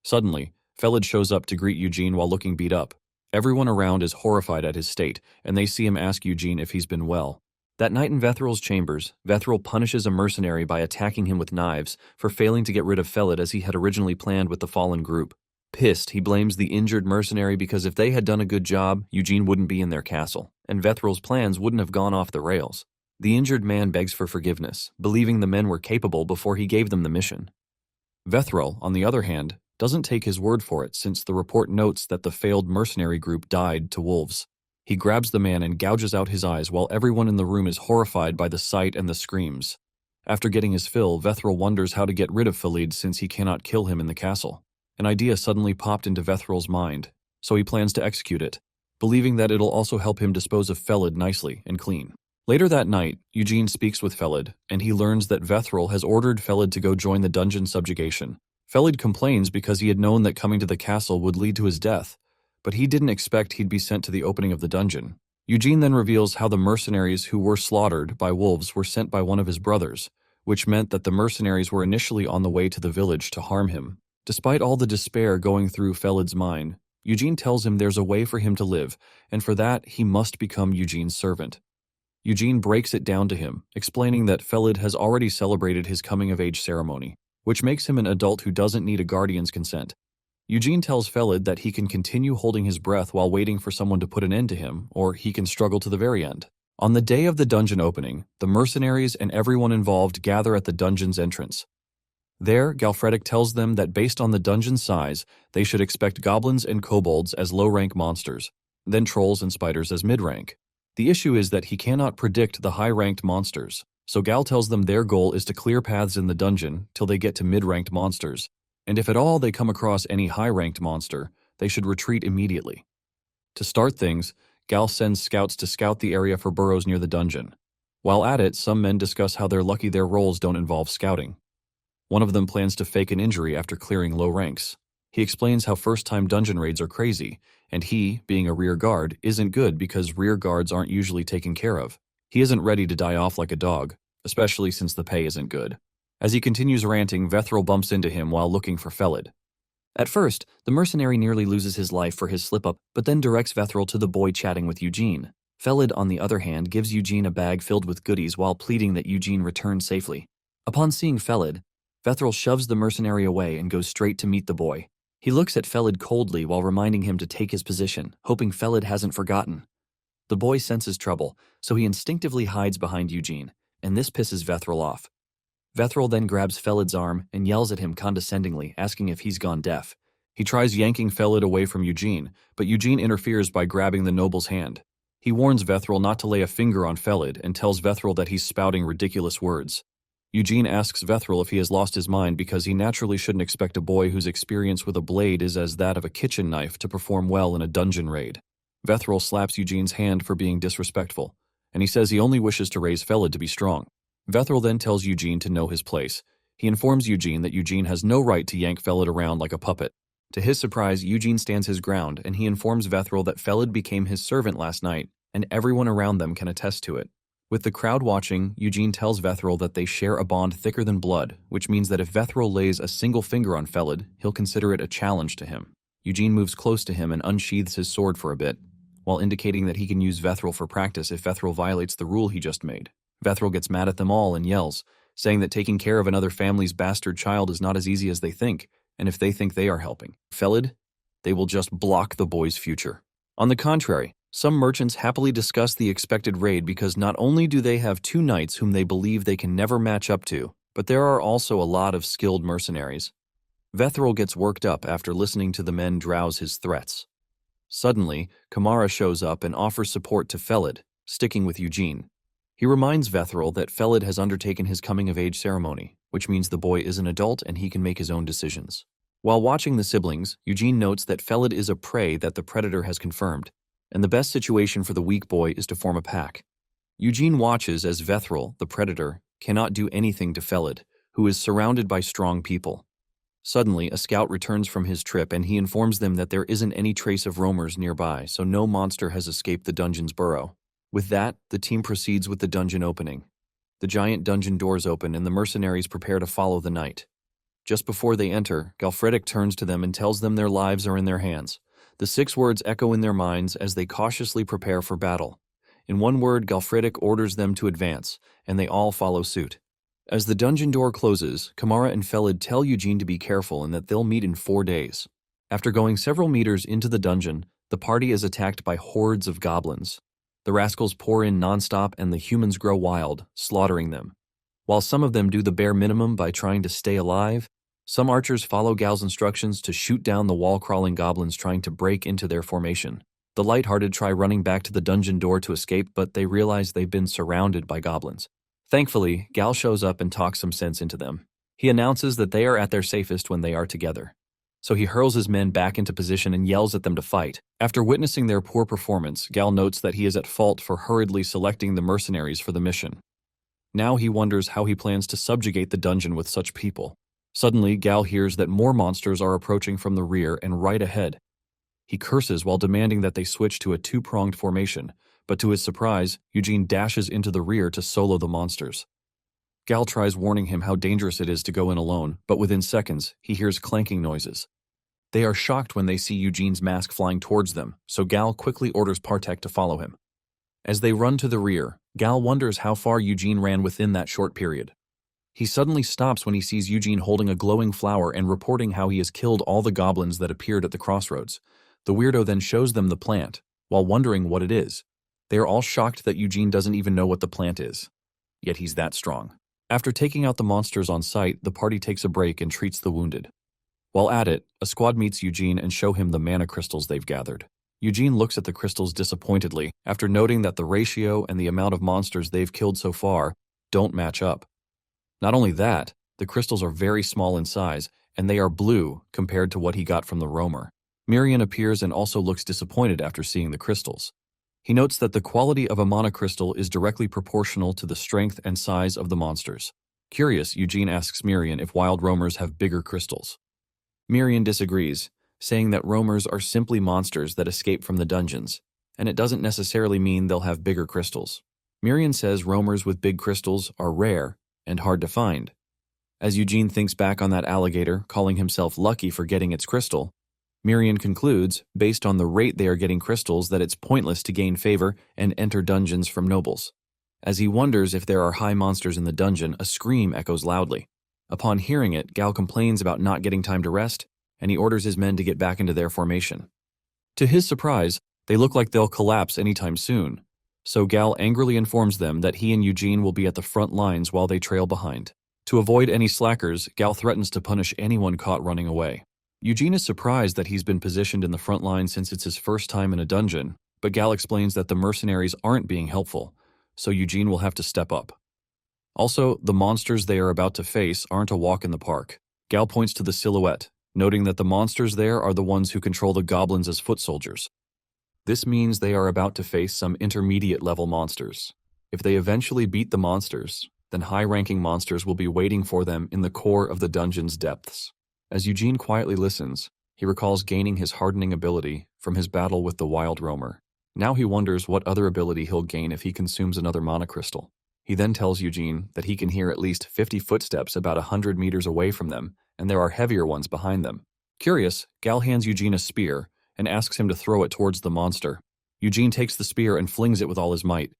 [SPEAKER 1] Suddenly, Felad shows up to greet Eugene while looking beat up. Everyone around is horrified at his state, and they see him ask Eugene if he's been well. That night in Vthril's chambers, Vthril punishes a mercenary by attacking him with knives for failing to get rid of Felad as he had originally planned with the fallen group. Pissed, he blames the injured mercenary because if they had done a good job, Eugene wouldn't be in their castle, and Vthril's plans wouldn't have gone off the rails. The injured man begs for forgiveness, believing the men were capable before he gave them the mission. Vthril, on the other hand, doesn't take his word for it since the report notes that the failed mercenary group died to wolves. He grabs the man and gouges out his eyes while everyone in the room is horrified by the sight and the screams. After getting his fill, Vthril wonders how to get rid of Felad since he cannot kill him in the castle. An idea suddenly popped into Vthril's mind, so he plans to execute it, believing that it'll also help him dispose of Felad nicely and clean. Later that night, Eugene speaks with Felad, and he learns that Vthril has ordered Felad to go join the dungeon subjugation. Felad complains because he had known that coming to the castle would lead to his death, but he didn't expect he'd be sent to the opening of the dungeon. Eugene then reveals how the mercenaries who were slaughtered by wolves were sent by one of his brothers, which meant that the mercenaries were initially on the way to the village to harm him. Despite all the despair going through Felad's mind, Eugene tells him there's a way for him to live, and for that he must become Eugene's servant. Eugene breaks it down to him, explaining that Felad has already celebrated his coming-of-age ceremony, which makes him an adult who doesn't need a guardian's consent. Eugene tells Felad that he can continue holding his breath while waiting for someone to put an end to him, or he can struggle to the very end. On the day of the dungeon opening, the mercenaries and everyone involved gather at the dungeon's entrance. There, Galfredic tells them that based on the dungeon's size, they should expect goblins and kobolds as low-rank monsters, then trolls and spiders as mid-rank. The issue is that he cannot predict the high-ranked monsters, so Gal tells them their goal is to clear paths in the dungeon till they get to mid-ranked monsters, and if at all they come across any high-ranked monster, they should retreat immediately. To start things, Gal sends scouts to scout the area for burrows near the dungeon. While at it, some men discuss how they're lucky their roles don't involve scouting. One of them plans to fake an injury after clearing low ranks. He explains how first-time dungeon raids are crazy, and he, being a rear guard, isn't good because rear guards aren't usually taken care of. He isn't ready to die off like a dog, especially since the pay isn't good. As he continues ranting, Vthril bumps into him while looking for Felad. At first, the mercenary nearly loses his life for his slip-up, but then directs Vthril to the boy chatting with Eugene. Felad, on the other hand, gives Eugene a bag filled with goodies while pleading that Eugene return safely. Upon seeing Felad, Vthril shoves the mercenary away and goes straight to meet the boy. He looks at Felad coldly while reminding him to take his position, hoping Felad hasn't forgotten. The boy senses trouble, so he instinctively hides behind Eugene, and this pisses Vthril off. Vthril then grabs Felad's arm and yells at him condescendingly, asking if he's gone deaf. He tries yanking Felad away from Eugene, but Eugene interferes by grabbing the noble's hand. He warns Vthril not to lay a finger on Felad and tells Vthril that he's spouting ridiculous words. Eugene asks Vthril if he has lost his mind because he naturally shouldn't expect a boy whose experience with a blade is as that of a kitchen knife to perform well in a dungeon raid. Vthril slaps Eugene's hand for being disrespectful, and he says he only wishes to raise Felad to be strong. Vthril then tells Eugene to know his place. He informs Eugene that Eugene has no right to yank Felad around like a puppet. To his surprise, Eugene stands his ground, and he informs Vthril that Felad became his servant last night, and everyone around them can attest to it. With the crowd watching, Eugene tells Vthril that they share a bond thicker than blood, which means that if Vthril lays a single finger on Felad, he'll consider it a challenge to him. Eugene moves close to him and unsheathes his sword for a bit, while indicating that he can use Vthril for practice if Vthril violates the rule he just made. Vthril gets mad at them all and yells, saying that taking care of another family's bastard child is not as easy as they think, and if they think they are helping Felad, they will just block the boy's future. On the contrary, some merchants happily discuss the expected raid because not only do they have two knights whom they believe they can never match up to, but there are also a lot of skilled mercenaries. Vthril gets worked up after listening to the men drowse his threats. Suddenly, Kamara shows up and offers support to Felad, sticking with Eugene. He reminds Vthril that Felad has undertaken his coming-of-age ceremony, which means the boy is an adult and he can make his own decisions. While watching the siblings, Eugene notes that Felad is a prey that the predator has confirmed, and the best situation for the weak boy is to form a pack. Eugene watches as Vthril, the predator, cannot do anything to Felad, who is surrounded by strong people. Suddenly, a scout returns from his trip and he informs them that there isn't any trace of roamers nearby, so no monster has escaped the dungeon's burrow. With that, the team proceeds with the dungeon opening. The giant dungeon doors open and the mercenaries prepare to follow the knight. Just before they enter, Galfredic turns to them and tells them their lives are in their hands. The 6 words echo in their minds as they cautiously prepare for battle. In one word, Galfredic orders them to advance, and they all follow suit. As the dungeon door closes, Kamara and Felad tell Eugene to be careful and that they'll meet in 4 days. After going several meters into the dungeon, the party is attacked by hordes of goblins. The rascals pour in nonstop and the humans grow wild, slaughtering them. While some of them do the bare minimum by trying to stay alive, some archers follow Gal's instructions to shoot down the wall-crawling goblins trying to break into their formation. The light-hearted try running back to the dungeon door to escape, but they realize they've been surrounded by goblins. Thankfully, Gal shows up and talks some sense into them. He announces that they are at their safest when they are together. So he hurls his men back into position and yells at them to fight. After witnessing their poor performance, Gal notes that he is at fault for hurriedly selecting the mercenaries for the mission. Now he wonders how he plans to subjugate the dungeon with such people. Suddenly, Gal hears that more monsters are approaching from the rear and right ahead. He curses while demanding that they switch to a 2-pronged formation, but to his surprise, Eugene dashes into the rear to solo the monsters. Gal tries warning him how dangerous it is to go in alone, but within seconds, he hears clanking noises. They are shocked when they see Eugene's mask flying towards them, so Gal quickly orders Partek to follow him. As they run to the rear, Gal wonders how far Eugene ran within that short period. He suddenly stops when he sees Eugene holding a glowing flower and reporting how he has killed all the goblins that appeared at the crossroads. The weirdo then shows them the plant, while wondering what it is. They are all shocked that Eugene doesn't even know what the plant is. Yet he's that strong. After taking out the monsters on sight, the party takes a break and treats the wounded. While at it, a squad meets Eugene and show him the mana crystals they've gathered. Eugene looks at the crystals disappointedly after noting that the ratio and the amount of monsters they've killed so far don't match up. Not only that, the crystals are very small in size, and they are blue compared to what he got from the roamer. Mirian appears and also looks disappointed after seeing the crystals. He notes that the quality of a mana crystal is directly proportional to the strength and size of the monsters. Curious, Eugene asks Mirian if wild roamers have bigger crystals. Mirian disagrees, saying that roamers are simply monsters that escape from the dungeons, and it doesn't necessarily mean they'll have bigger crystals. Mirian says roamers with big crystals are rare and hard to find. As Eugene thinks back on that alligator calling himself lucky for getting its crystal, Mirian concludes, based on the rate they are getting crystals, that it's pointless to gain favor and enter dungeons from nobles. As he wonders if there are high monsters in the dungeon, a scream echoes loudly. Upon hearing it, Gal complains about not getting time to rest, and he orders his men to get back into their formation. To his surprise, they look like they'll collapse anytime soon, so Gal angrily informs them that he and Eugene will be at the front lines while they trail behind. To avoid any slackers, Gal threatens to punish anyone caught running away. Eugene is surprised that he's been positioned in the front line since it's his first time in a dungeon, but Gal explains that the mercenaries aren't being helpful, so Eugene will have to step up. Also, the monsters they are about to face aren't a walk in the park. Gal points to the silhouette, noting that the monsters there are the ones who control the goblins as foot soldiers. This means they are about to face some intermediate-level monsters. If they eventually beat the monsters, then high-ranking monsters will be waiting for them in the core of the dungeon's depths. As Eugene quietly listens, he recalls gaining his hardening ability from his battle with the wild roamer. Now he wonders what other ability he'll gain if he consumes another mana crystal. He then tells Eugene that he can hear at least 50 footsteps about 100 meters away from them, and there are heavier ones behind them. Curious, Gal hands Eugene a spear and asks him to throw it towards the monster. Eugene takes the spear and flings it with all his might.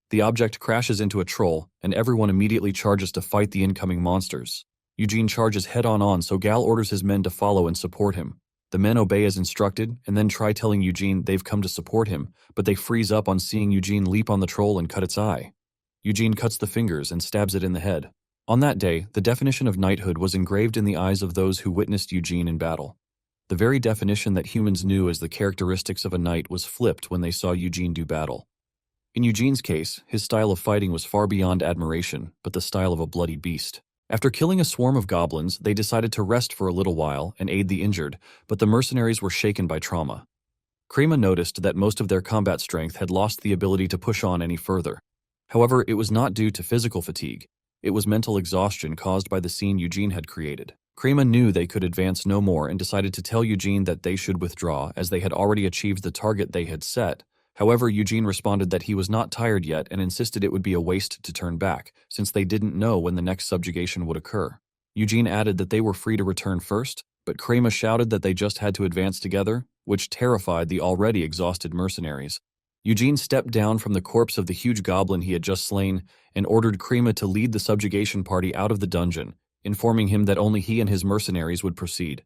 [SPEAKER 1] The object crashes into a troll, and everyone immediately charges to fight the incoming monsters. Eugene charges head-on, so Gal orders his men to follow and support him. The men obey as instructed, and then try telling Eugene they've come to support him, but they freeze up on seeing Eugene leap on the troll and cut its eye. Eugene cuts the fingers and stabs it in the head. On that day, the definition of knighthood was engraved in the eyes of those who witnessed Eugene in battle. The very definition that humans knew as the characteristics of a knight was flipped when they saw Eugene do battle. In Eugene's case, his style of fighting was far beyond admiration, but the style of a bloody beast. After killing a swarm of goblins, they decided to rest for a little while and aid the injured, but the mercenaries were shaken by trauma. Crema noticed that most of their combat strength had lost the ability to push on any further. However, it was not due to physical fatigue. It was mental exhaustion caused by the scene Eugene had created. Crema knew they could advance no more and decided to tell Eugene that they should withdraw, as they had already achieved the target they had set. However, Eugene responded that he was not tired yet and insisted it would be a waste to turn back, since they didn't know when the next subjugation would occur. Eugene added that they were free to return first, but Crema shouted that they just had to advance together, which terrified the already exhausted mercenaries. Eugene stepped down from the corpse of the huge goblin he had just slain and ordered Crema to lead the subjugation party out of the dungeon, informing him that only he and his mercenaries would proceed.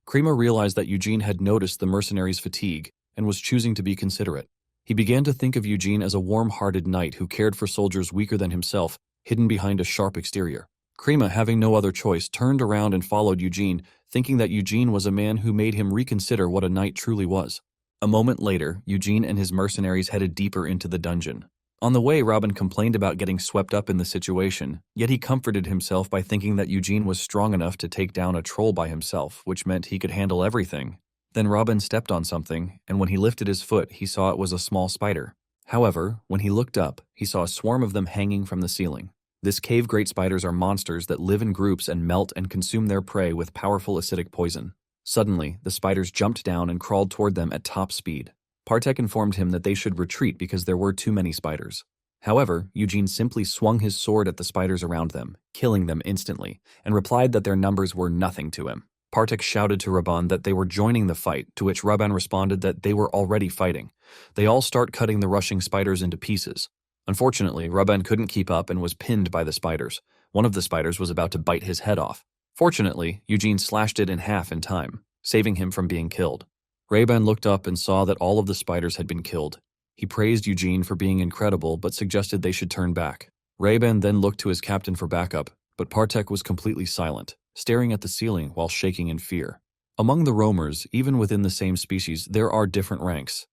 [SPEAKER 1] Crema realized that Eugene had noticed the mercenaries' fatigue and was choosing to be considerate. He began to think of Eugene as a warm-hearted knight who cared for soldiers weaker than himself, hidden behind a sharp exterior. Crema, having no other choice, turned around and followed Eugene, thinking that Eugene was a man who made him reconsider what a knight truly was. A moment later, Eugene and his mercenaries headed deeper into the dungeon. On the way, Robin complained about getting swept up in the situation, yet he comforted himself by thinking that Eugene was strong enough to take down a troll by himself, which meant he could handle everything. Then Robin stepped on something, and when he lifted his foot, he saw it was a small spider. However, when he looked up, he saw a swarm of them hanging from the ceiling. This cave great spiders are monsters that live in groups and melt and consume their prey with powerful acidic poison. Suddenly, the spiders jumped down and crawled toward them at top speed. Partek informed him that they should retreat because there were too many spiders. However, Eugene simply swung his sword at the spiders around them, killing them instantly, and replied that their numbers were nothing to him. Partek shouted to Raban that they were joining the fight, to which Raban responded that they were already fighting. They all start cutting the rushing spiders into pieces. Unfortunately, Raban couldn't keep up and was pinned by the spiders. One of the spiders was about to bite his head off. Fortunately, Eugene slashed it in half in time, saving him from being killed. Raban looked up and saw that all of the spiders had been killed. He praised Eugene for being incredible but suggested they should turn back. Raban then looked to his captain for backup, but Partek was completely silent, staring at the ceiling while shaking in fear. Among the roamers, even within the same species, there are different ranks.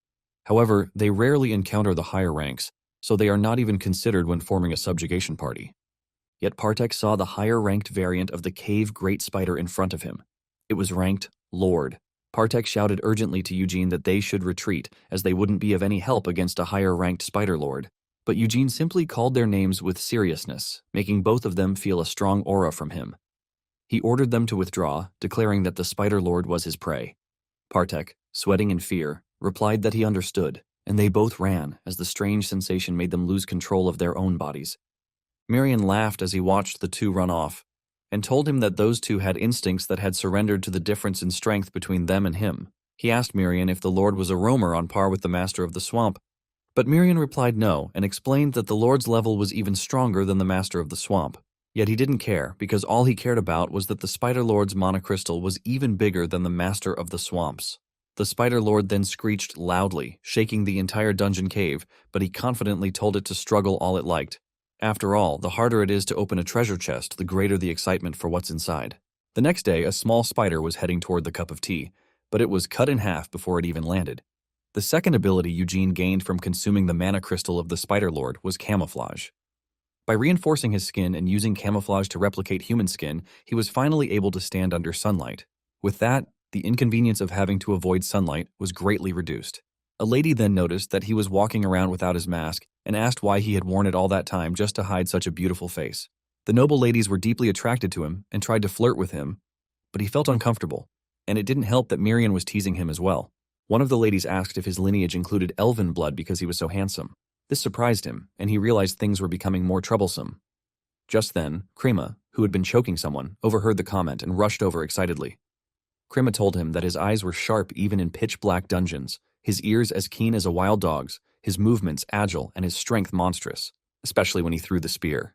[SPEAKER 1] However, they rarely encounter the higher ranks, so they are not even considered when forming a subjugation party. Yet Partek saw the higher-ranked variant of the cave great spider in front of him. It was ranked Lord. Partek shouted urgently to Eugene that they should retreat, as they wouldn't be of any help against a higher-ranked spider lord. But Eugene simply called their names with seriousness, making both of them feel a strong aura from him. He ordered them to withdraw, declaring that the spider lord was his prey. Partek, sweating in fear, replied that he understood, and they both ran as the strange sensation made them lose control of their own bodies. Mirian laughed as he watched the two run off, and told him that those two had instincts that had surrendered to the difference in strength between them and him. He asked Mirian if the Lord was a roamer on par with the Master of the Swamp, but Mirian replied no and explained that the Lord's level was even stronger than the Master of the Swamp. Yet he didn't care, because all he cared about was that the Spider Lord's mana crystal was even bigger than the Master of the Swamps. The Spider Lord then screeched loudly, shaking the entire dungeon cave, but he confidently told it to struggle all it liked. After all, the harder it is to open a treasure chest, the greater the excitement for what's inside. The next day, a small spider was heading toward the cup of tea, but it was cut in half before it even landed. The second ability Eugene gained from consuming the mana crystal of the Spider Lord was camouflage. By reinforcing his skin and using camouflage to replicate human skin, he was finally able to stand under sunlight. With that, the inconvenience of having to avoid sunlight was greatly reduced. A lady then noticed that he was walking around without his mask and asked why he had worn it all that time just to hide such a beautiful face. The noble ladies were deeply attracted to him and tried to flirt with him, but he felt uncomfortable, and it didn't help that Mirian was teasing him as well. One of the ladies asked if his lineage included elven blood because he was so handsome. This surprised him, and he realized things were becoming more troublesome. Just then, Crema, who had been choking someone, overheard the comment and rushed over excitedly. Crema told him that his eyes were sharp even in pitch-black dungeons, his ears as keen as a wild dog's, his movements agile, and his strength monstrous, especially when he threw the spear.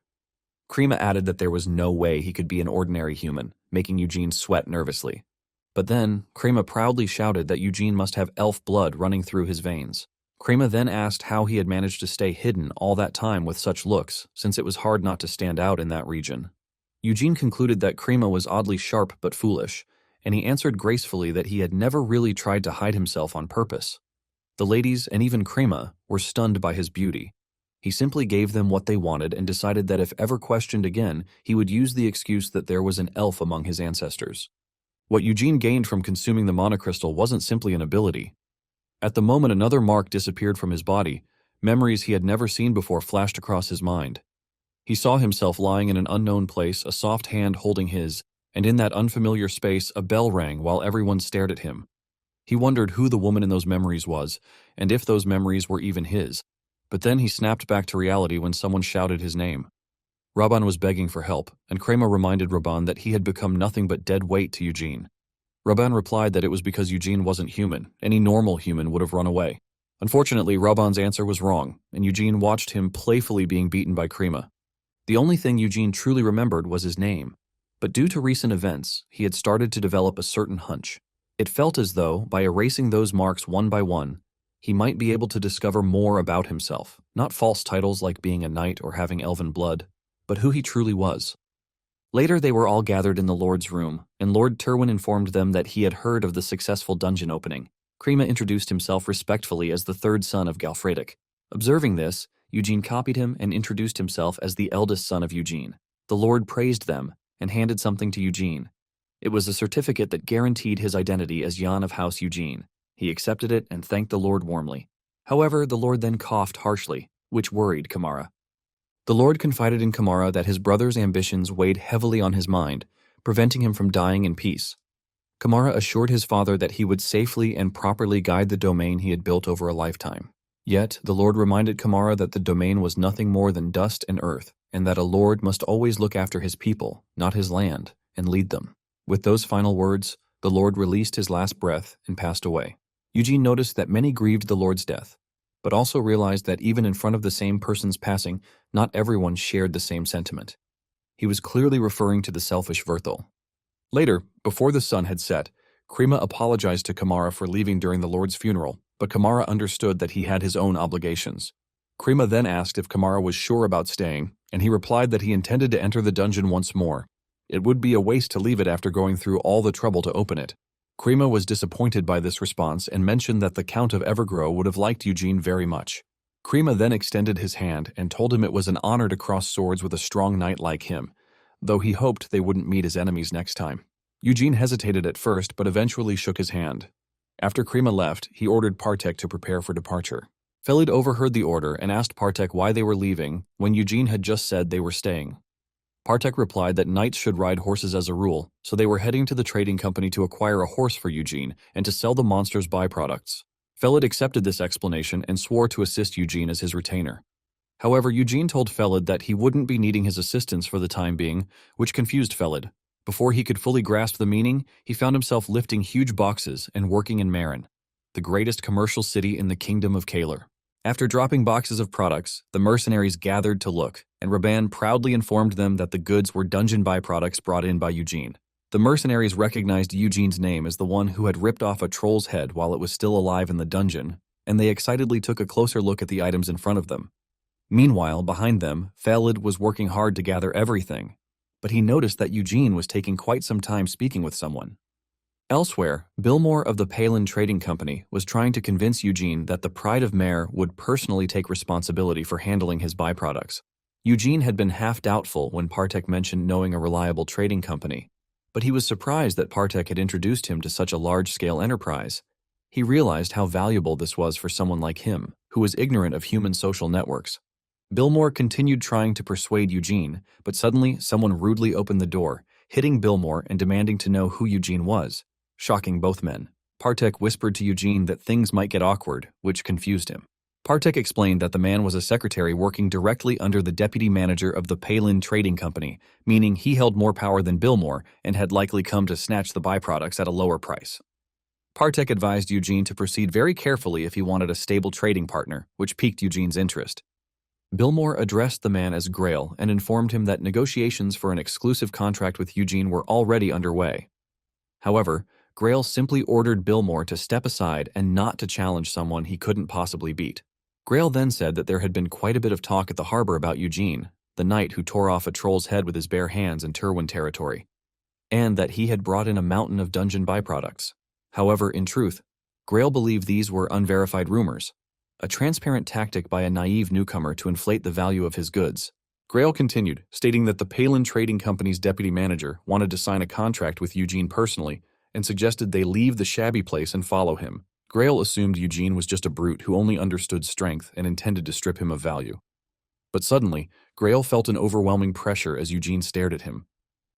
[SPEAKER 1] Crema added that there was no way he could be an ordinary human, making Eugene sweat nervously. But then, Crema proudly shouted that Eugene must have elf blood running through his veins. Crema then asked how he had managed to stay hidden all that time with such looks, since it was hard not to stand out in that region. Eugene concluded that Crema was oddly sharp but foolish, and he answered gracefully that he had never really tried to hide himself on purpose. The ladies, and even Crema, were stunned by his beauty. He simply gave them what they wanted and decided that if ever questioned again, he would use the excuse that there was an elf among his ancestors. What Eugene gained from consuming the mana crystal wasn't simply an ability. At the moment another mark disappeared from his body, memories he had never seen before flashed across his mind. He saw himself lying in an unknown place, a soft hand holding his, and in that unfamiliar space a bell rang while everyone stared at him. He wondered who the woman in those memories was, and if those memories were even his. But then he snapped back to reality when someone shouted his name. Raban was begging for help, and Crema reminded Raban that he had become nothing but dead weight to Eugene. Raban replied that it was because Eugene wasn't human. Any normal human would have run away. Unfortunately, Raban's answer was wrong, and Eugene watched him playfully being beaten by Crema. The only thing Eugene truly remembered was his name. But due to recent events, he had started to develop a certain hunch. It felt as though, by erasing those marks one by one, he might be able to discover more about himself, not false titles like being a knight or having elven blood, but who he truly was. Later they were all gathered in the Lord's room, and Lord Turwin informed them that he had heard of the successful dungeon opening. Crema introduced himself respectfully as the third son of Galfredic. Observing this, Eugene copied him and introduced himself as the eldest son of Eugene. The Lord praised them and handed something to Eugene. It was a certificate that guaranteed his identity as Jan of House Eugene. He accepted it and thanked the Lord warmly. However, the Lord then coughed harshly, which worried Kamara. The Lord confided in Kamara that his brother's ambitions weighed heavily on his mind, preventing him from dying in peace. Kamara assured his father that he would safely and properly guide the domain he had built over a lifetime. Yet, the Lord reminded Kamara that the domain was nothing more than dust and earth, and that a lord must always look after his people, not his land, and lead them. With those final words, the Lord released his last breath and passed away. Eugene noticed that many grieved the Lord's death, but also realized that even in front of the same person's passing, not everyone shared the same sentiment. He was clearly referring to the selfish Vthril. Later, before the sun had set, Krima apologized to Kamara for leaving during the Lord's funeral, but Kamara understood that he had his own obligations. Krima then asked if Kamara was sure about staying, and he replied that he intended to enter the dungeon once more. It would be a waste to leave it after going through all the trouble to open it. Krima was disappointed by this response and mentioned that the Count of Evergrow would have liked Eugene very much. Krima then extended his hand and told him it was an honor to cross swords with a strong knight like him, though he hoped they wouldn't meet as enemies next time. Eugene hesitated at first but eventually shook his hand. After Krima left, he ordered Partek to prepare for departure. Felad overheard the order and asked Partek why they were leaving when Eugene had just said they were staying. Partek replied that knights should ride horses as a rule, so they were heading to the trading company to acquire a horse for Eugene and to sell the monster's byproducts. Felad accepted this explanation and swore to assist Eugene as his retainer. However, Eugene told Felad that he wouldn't be needing his assistance for the time being, which confused Felad. Before he could fully grasp the meaning, he found himself lifting huge boxes and working in Marin, the greatest commercial city in the kingdom of Kalar. After dropping boxes of products, the mercenaries gathered to look, and Raban proudly informed them that the goods were dungeon byproducts brought in by Eugene. The mercenaries recognized Eugene's name as the one who had ripped off a troll's head while it was still alive in the dungeon, and they excitedly took a closer look at the items in front of them. Meanwhile, behind them, Felad was working hard to gather everything, but he noticed that Eugene was taking quite some time speaking with someone. Elsewhere, Billmore of the Palin Trading Company was trying to convince Eugene that the Pride of Mare would personally take responsibility for handling his byproducts. Eugene had been half doubtful when Partek mentioned knowing a reliable trading company, but he was surprised that Partek had introduced him to such a large-scale enterprise. He realized how valuable this was for someone like him, who was ignorant of human social networks. Billmore continued trying to persuade Eugene, but suddenly someone rudely opened the door, hitting Billmore and demanding to know who Eugene was. Shocking both men, Partek whispered to Eugene that things might get awkward, which confused him. Partek explained that the man was a secretary working directly under the deputy manager of the Palin Trading Company, meaning he held more power than Billmore and had likely come to snatch the byproducts at a lower price. Partek advised Eugene to proceed very carefully if he wanted a stable trading partner, which piqued Eugene's interest. Billmore addressed the man as Grail and informed him that negotiations for an exclusive contract with Eugene were already underway. However, Grail simply ordered Billmore to step aside and not to challenge someone he couldn't possibly beat. Grail then said that there had been quite a bit of talk at the harbor about Eugene, the knight who tore off a troll's head with his bare hands in Turwin territory, and that he had brought in a mountain of dungeon byproducts. However, in truth, Grail believed these were unverified rumors, a transparent tactic by a naive newcomer to inflate the value of his goods. Grail continued, stating that the Palin Trading Company's deputy manager wanted to sign a contract with Eugene personally and suggested they leave the shabby place and follow him. Grail assumed Eugene was just a brute who only understood strength and intended to strip him of value. But suddenly, Grail felt an overwhelming pressure as Eugene stared at him.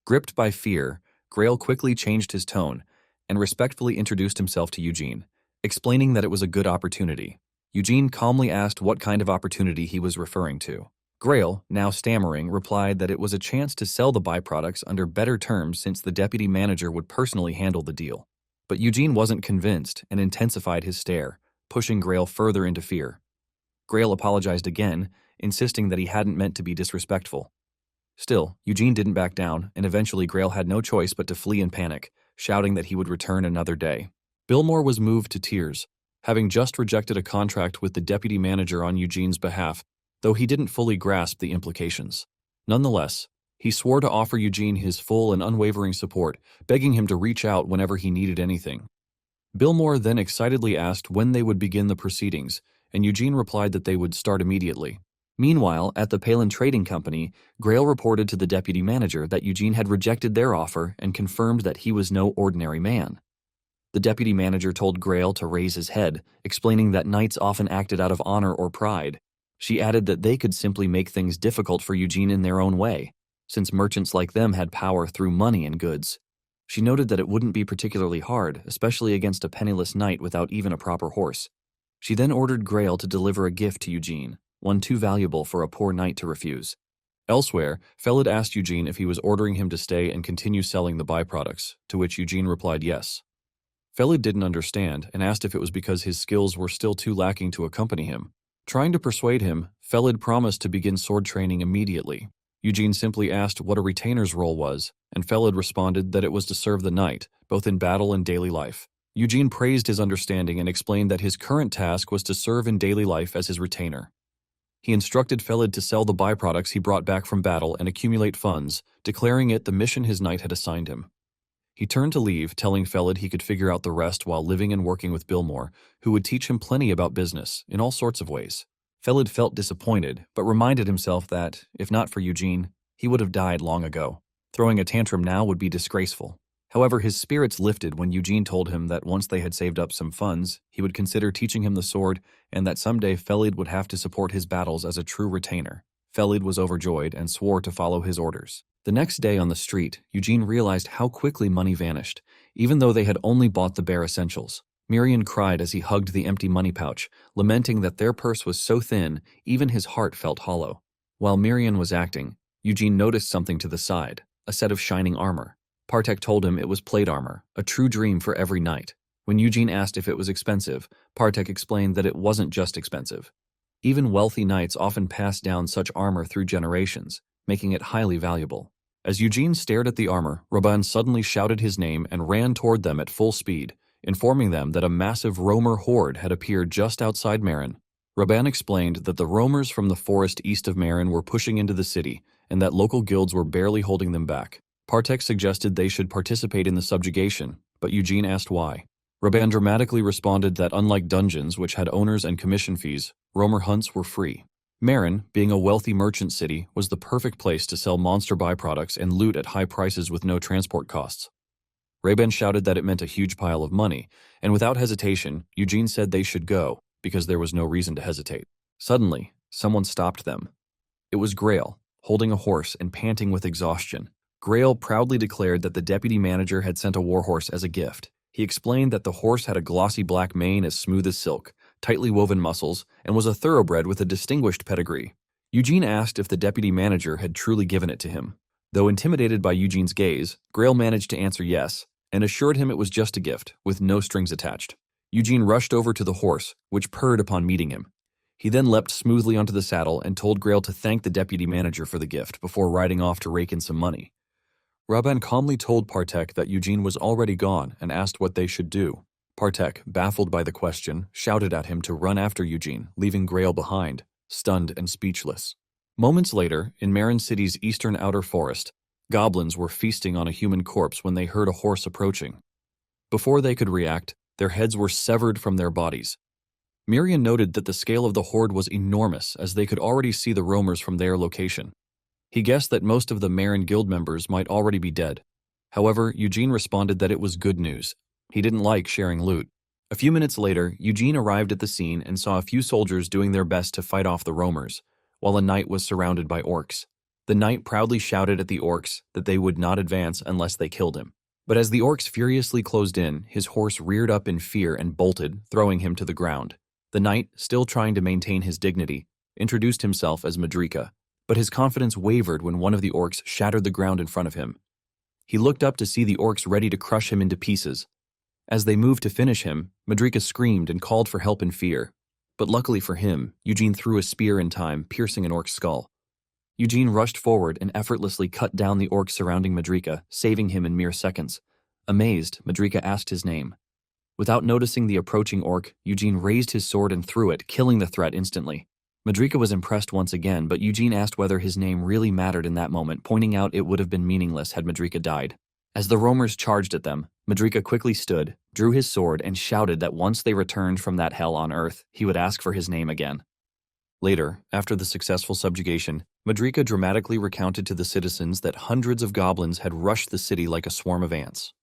[SPEAKER 1] Gripped by fear, Grail quickly changed his tone and respectfully introduced himself to Eugene, explaining that it was a good opportunity. Eugene calmly asked what kind of opportunity he was referring to. Grail, now stammering, replied that it was a chance to sell the byproducts under better terms since the deputy manager would personally handle the deal. But Eugene wasn't convinced and intensified his stare, pushing Grail further into fear. Grail apologized again, insisting that he hadn't meant to be disrespectful. Still, Eugene didn't back down, and eventually Grail had no choice but to flee in panic, shouting that he would return another day. Billmore was moved to tears, having just rejected a contract with the deputy manager on Eugene's behalf, though he didn't fully grasp the implications. Nonetheless, he swore to offer Eugene his full and unwavering support, begging him to reach out whenever he needed anything. Billmore then excitedly asked when they would begin the proceedings, and Eugene replied that they would start immediately. Meanwhile, at the Palin Trading Company, Grail reported to the deputy manager that Eugene had rejected their offer and confirmed that he was no ordinary man. The deputy manager told Grail to raise his head, explaining that knights often acted out of honor or pride. She added that they could simply make things difficult for Eugene in their own way, since merchants like them had power through money and goods. She noted that it wouldn't be particularly hard, especially against a penniless knight without even a proper horse. She then ordered Grail to deliver a gift to Eugene, one too valuable for a poor knight to refuse. Elsewhere, Felad asked Eugene if he was ordering him to stay and continue selling the byproducts, to which Eugene replied yes. Felad didn't understand and asked if it was because his skills were still too lacking to accompany him. Trying to persuade him, Felad promised to begin sword training immediately. Eugene simply asked what a retainer's role was, and Felad responded that it was to serve the knight, both in battle and daily life. Eugene praised his understanding and explained that his current task was to serve in daily life as his retainer. He instructed Felad to sell the byproducts he brought back from battle and accumulate funds, declaring it the mission his knight had assigned him. He turned to leave, telling Felad he could figure out the rest while living and working with Billmore, who would teach him plenty about business, in all sorts of ways. Felad felt disappointed, but reminded himself that, if not for Eugene, he would have died long ago. Throwing a tantrum now would be disgraceful. However, his spirits lifted when Eugene told him that once they had saved up some funds, he would consider teaching him the sword and that someday Felad would have to support his battles as a true retainer. Felad was overjoyed and swore to follow his orders. The next day on the street, Eugene realized how quickly money vanished, even though they had only bought the bare essentials. Miriam cried as he hugged the empty money pouch, lamenting that their purse was so thin, even his heart felt hollow. While Miriam was acting, Eugene noticed something to the side, a set of shining armor. Partek told him it was plate armor, a true dream for every knight. When Eugene asked if it was expensive, Partek explained that it wasn't just expensive. Even wealthy knights often passed down such armor through generations, making it highly valuable. As Eugene stared at the armor, Raban suddenly shouted his name and ran toward them at full speed, informing them that a massive roamer horde had appeared just outside Marin. Raban explained that the roamers from the forest east of Marin were pushing into the city, and that local guilds were barely holding them back. Partek suggested they should participate in the subjugation, but Eugene asked why. Raban dramatically responded that unlike dungeons, which had owners and commission fees, roamer hunts were free. Marin, being a wealthy merchant city, was the perfect place to sell monster byproducts and loot at high prices with no transport costs. Raban shouted that it meant a huge pile of money, and without hesitation, Eugene said they should go, because there was no reason to hesitate. Suddenly, someone stopped them. It was Grail, holding a horse and panting with exhaustion. Grail proudly declared that the deputy manager had sent a warhorse as a gift. He explained that the horse had a glossy black mane as smooth as silk, tightly woven muscles, and was a thoroughbred with a distinguished pedigree. Eugene asked if the deputy manager had truly given it to him. Though intimidated by Eugene's gaze, Grail managed to answer yes, and assured him it was just a gift, with no strings attached. Eugene rushed over to the horse, which purred upon meeting him. He then leapt smoothly onto the saddle and told Grail to thank the deputy manager for the gift before riding off to rake in some money. Raban calmly told Partek that Eugene was already gone and asked what they should do. Partek, baffled by the question, shouted at him to run after Eugene, leaving Grail behind, stunned and speechless. Moments later, in Marin City's eastern outer forest, goblins were feasting on a human corpse when they heard a horse approaching. Before they could react, their heads were severed from their bodies. Miriam noted that the scale of the horde was enormous, as they could already see the roamers from their location. He guessed that most of the Marin guild members might already be dead. However, Eugene responded that it was good news. He didn't like sharing loot. A few minutes later, Eugene arrived at the scene and saw a few soldiers doing their best to fight off the roamers, while a knight was surrounded by orcs. The knight proudly shouted at the orcs that they would not advance unless they killed him. But as the orcs furiously closed in, his horse reared up in fear and bolted, throwing him to the ground. The knight, still trying to maintain his dignity, introduced himself as Madrika, but his confidence wavered when one of the orcs shattered the ground in front of him. He looked up to see the orcs ready to crush him into pieces. As they moved to finish him, Madrika screamed and called for help in fear. But luckily for him, Eugene threw a spear in time, piercing an orc's skull. Eugene rushed forward and effortlessly cut down the orc surrounding Madrika, saving him in mere seconds. Amazed, Madrika asked his name. Without noticing the approaching orc, Eugene raised his sword and threw it, killing the threat instantly. Madrika was impressed once again, but Eugene asked whether his name really mattered in that moment, pointing out it would have been meaningless had Madrika died. As the roamers charged at them, Madrika quickly stood, drew his sword, and shouted that once they returned from that hell on earth, he would ask for his name again. Later, after the successful subjugation, Madrika dramatically recounted to the citizens that hundreds of goblins had rushed the city like a swarm of ants.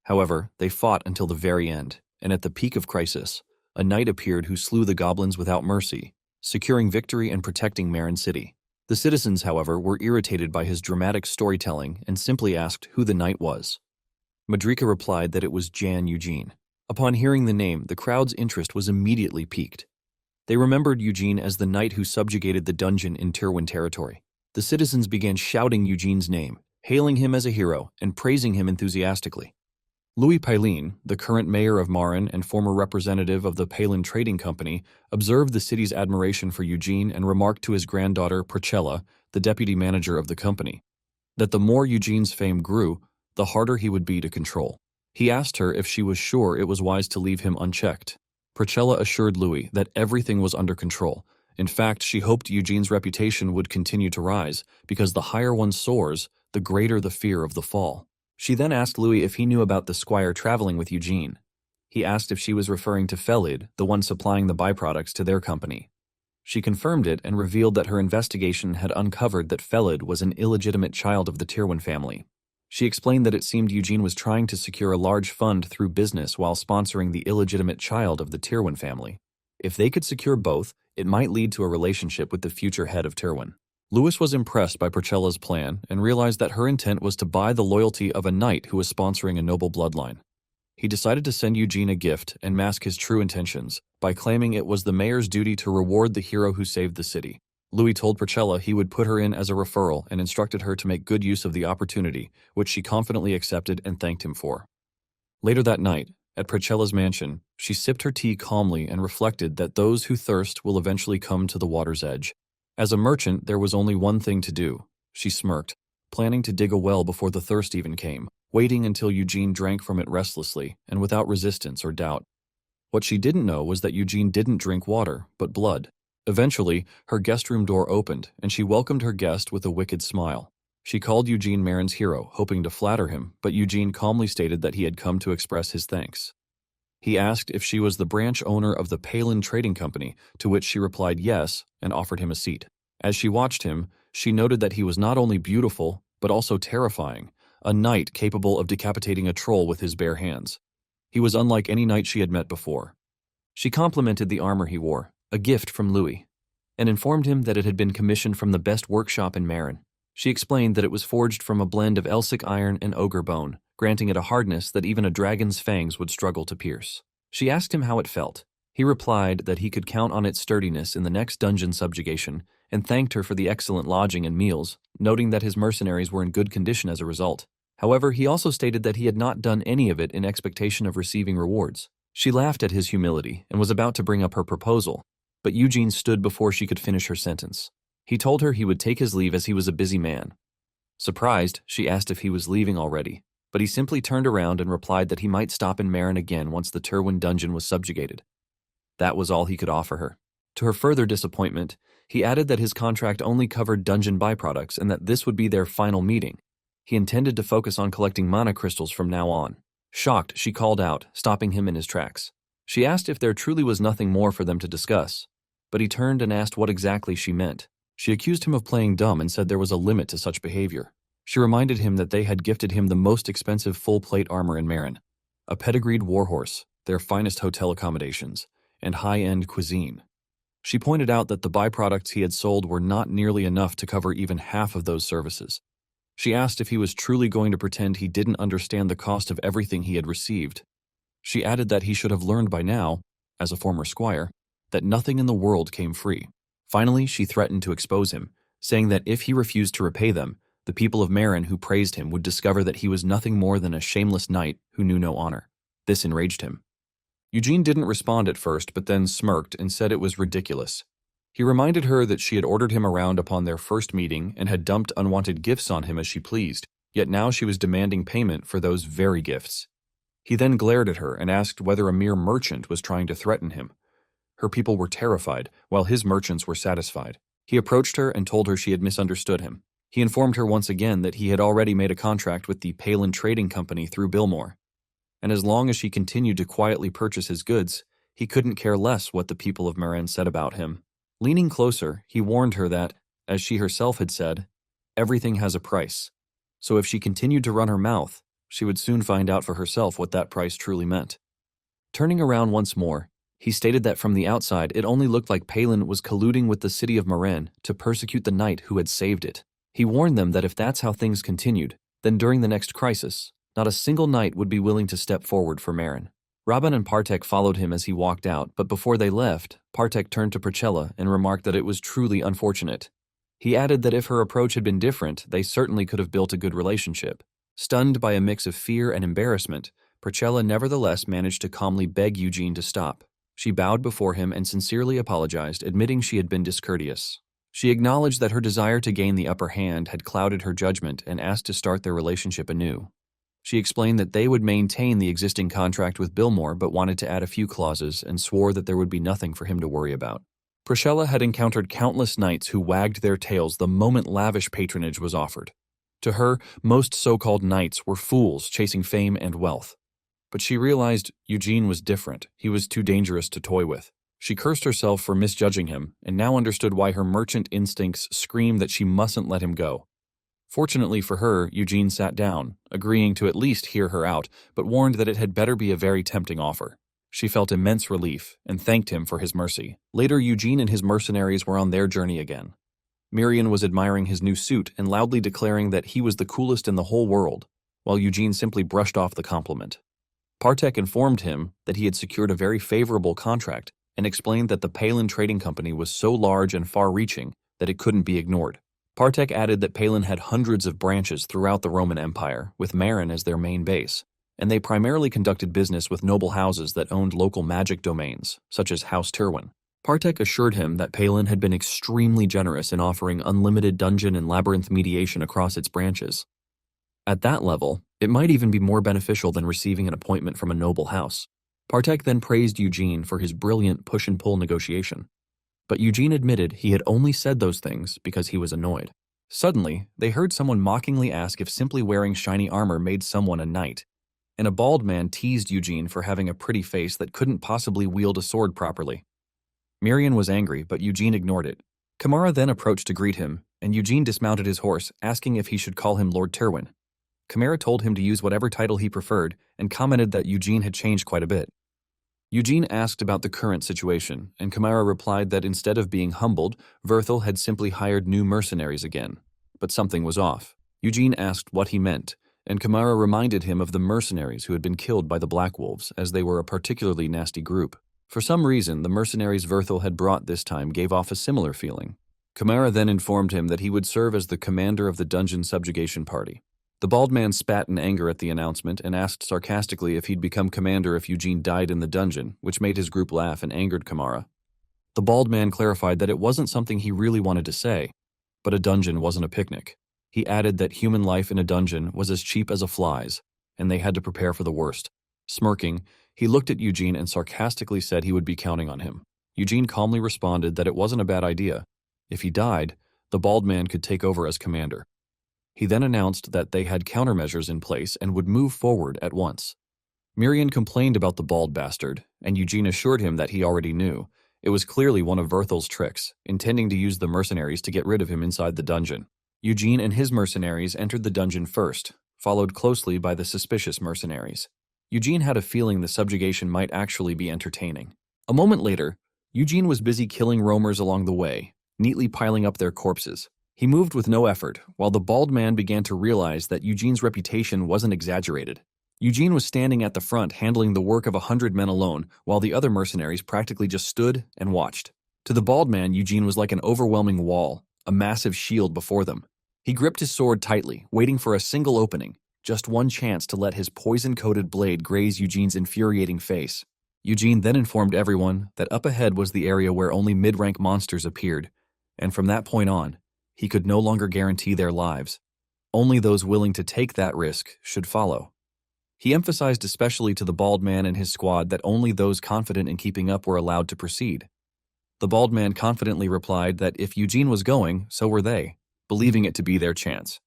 [SPEAKER 1] However, they fought until the very end, and at the peak of crisis, a knight appeared who slew the goblins without mercy, securing victory and protecting Marin City. The citizens, however, were irritated by his dramatic storytelling and simply asked who the knight was. Madrika replied that it was Jan Eugene. Upon hearing the name, the crowd's interest was immediately piqued. They remembered Eugene as the knight who subjugated the dungeon in Turwin territory. The citizens began shouting Eugene's name, hailing him as a hero, and praising him enthusiastically. Louis Pailin, the current mayor of Marin and former representative of the Palin Trading Company, observed the city's admiration for Eugene and remarked to his granddaughter Priscilla, the deputy manager of the company, that the more Eugene's fame grew, the harder he would be to control. He asked her if she was sure it was wise to leave him unchecked. Priscilla assured Louis that everything was under control. In fact, she hoped Eugene's reputation would continue to rise, because the higher one soars, the greater the fear of the fall. She then asked Louis if he knew about the squire traveling with Eugene. He asked if she was referring to Felad, the one supplying the byproducts to their company. She confirmed it and revealed that her investigation had uncovered that Felad was an illegitimate child of the Turwin family. She explained that it seemed Eugene was trying to secure a large fund through business while sponsoring the illegitimate child of the Turwin family. If they could secure both, it might lead to a relationship with the future head of Turwin. Louis was impressed by Priscilla's plan and realized that her intent was to buy the loyalty of a knight who was sponsoring a noble bloodline. He decided to send Eugene a gift and mask his true intentions by claiming it was the mayor's duty to reward the hero who saved the city. Louis told Priscilla he would put her in as a referral and instructed her to make good use of the opportunity, which she confidently accepted and thanked him for. Later that night, at Priscilla's mansion, she sipped her tea calmly and reflected that those who thirst will eventually come to the water's edge. As a merchant, there was only one thing to do. She smirked, planning to dig a well before the thirst even came, waiting until Eugene drank from it restlessly and without resistance or doubt. What she didn't know was that Eugene didn't drink water, but blood. Eventually, her guest room door opened, and she welcomed her guest with a wicked smile. She called Eugene Marin's hero, hoping to flatter him, but Eugene calmly stated that he had come to express his thanks. He asked if she was the branch owner of the Palin Trading Company, to which she replied yes and offered him a seat. As she watched him, she noted that he was not only beautiful, but also terrifying, a knight capable of decapitating a troll with his bare hands. He was unlike any knight she had met before. She complimented the armor he wore, a gift from Louis, and informed him that it had been commissioned from the best workshop in Marin. She explained that it was forged from a blend of Elsic iron and ogre bone, granting it a hardness that even a dragon's fangs would struggle to pierce. She asked him how it felt. He replied that he could count on its sturdiness in the next dungeon subjugation, and thanked her for the excellent lodging and meals, noting that his mercenaries were in good condition as a result. However, he also stated that he had not done any of it in expectation of receiving rewards. She laughed at his humility and was about to bring up her proposal, but Eugene stood before she could finish her sentence. He told her he would take his leave as he was a busy man. Surprised, she asked if he was leaving already, but he simply turned around and replied that he might stop in Marin again once the Turwin dungeon was subjugated. That was all he could offer her. To her further disappointment, he added that his contract only covered dungeon byproducts and that this would be their final meeting. He intended to focus on collecting mana crystals from now on. Shocked, she called out, stopping him in his tracks. She asked if there truly was nothing more for them to discuss, but he turned and asked what exactly she meant. She accused him of playing dumb and said there was a limit to such behavior. She reminded him that they had gifted him the most expensive full-plate armor in Marin, a pedigreed warhorse, their finest hotel accommodations, and high-end cuisine. She pointed out that the byproducts he had sold were not nearly enough to cover even half of those services. She asked if he was truly going to pretend he didn't understand the cost of everything he had received. She added that he should have learned by now, as a former squire, that nothing in the world came free. Finally, she threatened to expose him, saying that if he refused to repay them, the people of Marin who praised him would discover that he was nothing more than a shameless knight who knew no honor. This enraged him. Eugene didn't respond at first, but then smirked and said it was ridiculous. He reminded her that she had ordered him around upon their first meeting and had dumped unwanted gifts on him as she pleased, yet now she was demanding payment for those very gifts. He then glared at her and asked whether a mere merchant was trying to threaten him. Her people were terrified, while his merchants were satisfied. He approached her and told her she had misunderstood him. He informed her once again that he had already made a contract with the Palin Trading Company through Bilmore, and as long as she continued to quietly purchase his goods, he couldn't care less what the people of Marin said about him. Leaning closer, he warned her that, as she herself had said, everything has a price, so if she continued to run her mouth, she would soon find out for herself what that price truly meant. Turning around once more, he stated that from the outside it only looked like Palin was colluding with the city of Marin to persecute the knight who had saved it. He warned them that if that's how things continued, then during the next crisis, not a single knight would be willing to step forward for Marin. Robin and Partek followed him as he walked out, but before they left, Partek turned to Priscilla and remarked that it was truly unfortunate. He added that if her approach had been different, they certainly could have built a good relationship. Stunned by a mix of fear and embarrassment, Priscilla nevertheless managed to calmly beg Eugene to stop. She bowed before him and sincerely apologized, admitting she had been discourteous. She acknowledged that her desire to gain the upper hand had clouded her judgment and asked to start their relationship anew. She explained that they would maintain the existing contract with Billmore but wanted to add a few clauses and swore that there would be nothing for him to worry about. Priscilla had encountered countless knights who wagged their tails the moment lavish patronage was offered. To her, most so-called knights were fools chasing fame and wealth. But she realized Eugene was different. He was too dangerous to toy with. She cursed herself for misjudging him and now understood why her merchant instincts screamed that she mustn't let him go. Fortunately for her, Eugene sat down, agreeing to at least hear her out, but warned that it had better be a very tempting offer. She felt immense relief and thanked him for his mercy. Later, Eugene and his mercenaries were on their journey again. Miriam was admiring his new suit and loudly declaring that he was the coolest in the whole world, while Eugene simply brushed off the compliment. Partek informed him that he had secured a very favorable contract and explained that the Palin Trading Company was so large and far-reaching that it couldn't be ignored. Partek added that Palin had hundreds of branches throughout the Roman Empire, with Marin as their main base, and they primarily conducted business with noble houses that owned local magic domains, such as House Turwin. Partek assured him that Palin had been extremely generous in offering unlimited dungeon and labyrinth mediation across its branches. At that level, it might even be more beneficial than receiving an appointment from a noble house. Partek then praised Eugene for his brilliant push-and-pull negotiation. But Eugene admitted he had only said those things because he was annoyed. Suddenly, they heard someone mockingly ask if simply wearing shiny armor made someone a knight, and a bald man teased Eugene for having a pretty face that couldn't possibly wield a sword properly. Miriam was angry, but Eugene ignored it. Kamara then approached to greet him, and Eugene dismounted his horse, asking if he should call him Lord Turwin. Kamara told him to use whatever title he preferred and commented that Eugene had changed quite a bit. Eugene asked about the current situation, and Kamara replied that instead of being humbled, Vthril had simply hired new mercenaries again. But something was off. Eugene asked what he meant, and Kamara reminded him of the mercenaries who had been killed by the Black Wolves, as they were a particularly nasty group. For some reason, the mercenaries Vthril had brought this time gave off a similar feeling. Kamara then informed him that he would serve as the commander of the dungeon subjugation party. The bald man spat in anger at the announcement and asked sarcastically if he'd become commander if Eugene died in the dungeon, which made his group laugh and angered Kamara. The bald man clarified that it wasn't something he really wanted to say, but a dungeon wasn't a picnic. He added that human life in a dungeon was as cheap as a fly's, and they had to prepare for the worst. Smirking, he looked at Eugene and sarcastically said he would be counting on him. Eugene calmly responded that it wasn't a bad idea. If he died, the bald man could take over as commander. He then announced that they had countermeasures in place and would move forward at once. Miriam complained about the bald bastard, and Eugene assured him that he already knew. It was clearly one of Vthrill's tricks, intending to use the mercenaries to get rid of him inside the dungeon. Eugene and his mercenaries entered the dungeon first, followed closely by the suspicious mercenaries. Eugene had a feeling the subjugation might actually be entertaining. A moment later, Eugene was busy killing roamers along the way, neatly piling up their corpses. He moved with no effort, while the bald man began to realize that Eugene's reputation wasn't exaggerated. Eugene was standing at the front handling the work of 100 men alone, while the other mercenaries practically just stood and watched. To the bald man, Eugene was like an overwhelming wall, a massive shield before them. He gripped his sword tightly, waiting for a single opening, just one chance to let his poison-coated blade graze Eugene's infuriating face. Eugene then informed everyone that up ahead was the area where only mid-rank monsters appeared, and from that point on, he could no longer guarantee their lives. Only those willing to take that risk should follow. He emphasized especially to the bald man and his squad that only those confident in keeping up were allowed to proceed. The bald man confidently replied that if Eugene was going, so were they, believing it to be their chance.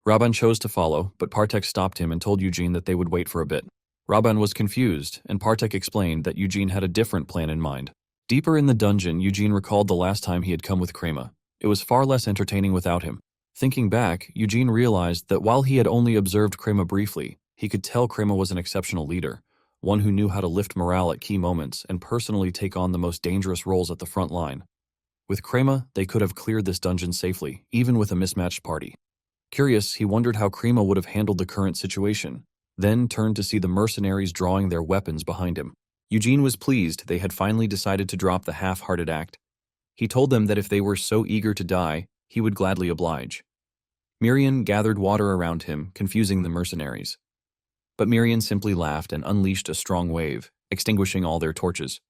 [SPEAKER 1] Raban chose to follow, but Partek stopped him and told Eugene that they would wait for a bit. Raban was confused, and Partek explained that Eugene had a different plan in mind. Deeper in the dungeon, Eugene recalled the last time he had come with Krema. It was far less entertaining without him. Thinking back, Eugene realized that while he had only observed Krema briefly, he could tell Krema was an exceptional leader, one who knew how to lift morale at key moments and personally take on the most dangerous roles at the front line. With Krema, they could have cleared this dungeon safely, even with a mismatched party. Curious, he wondered how Krema would have handled the current situation, then turned to see the mercenaries drawing their weapons behind him. Eugene was pleased they had finally decided to drop the half-hearted act. He told them that if they were so eager to die, he would gladly oblige. Mirian gathered water around him, confusing the mercenaries. But Mirian simply laughed and unleashed a strong wave, extinguishing all their torches.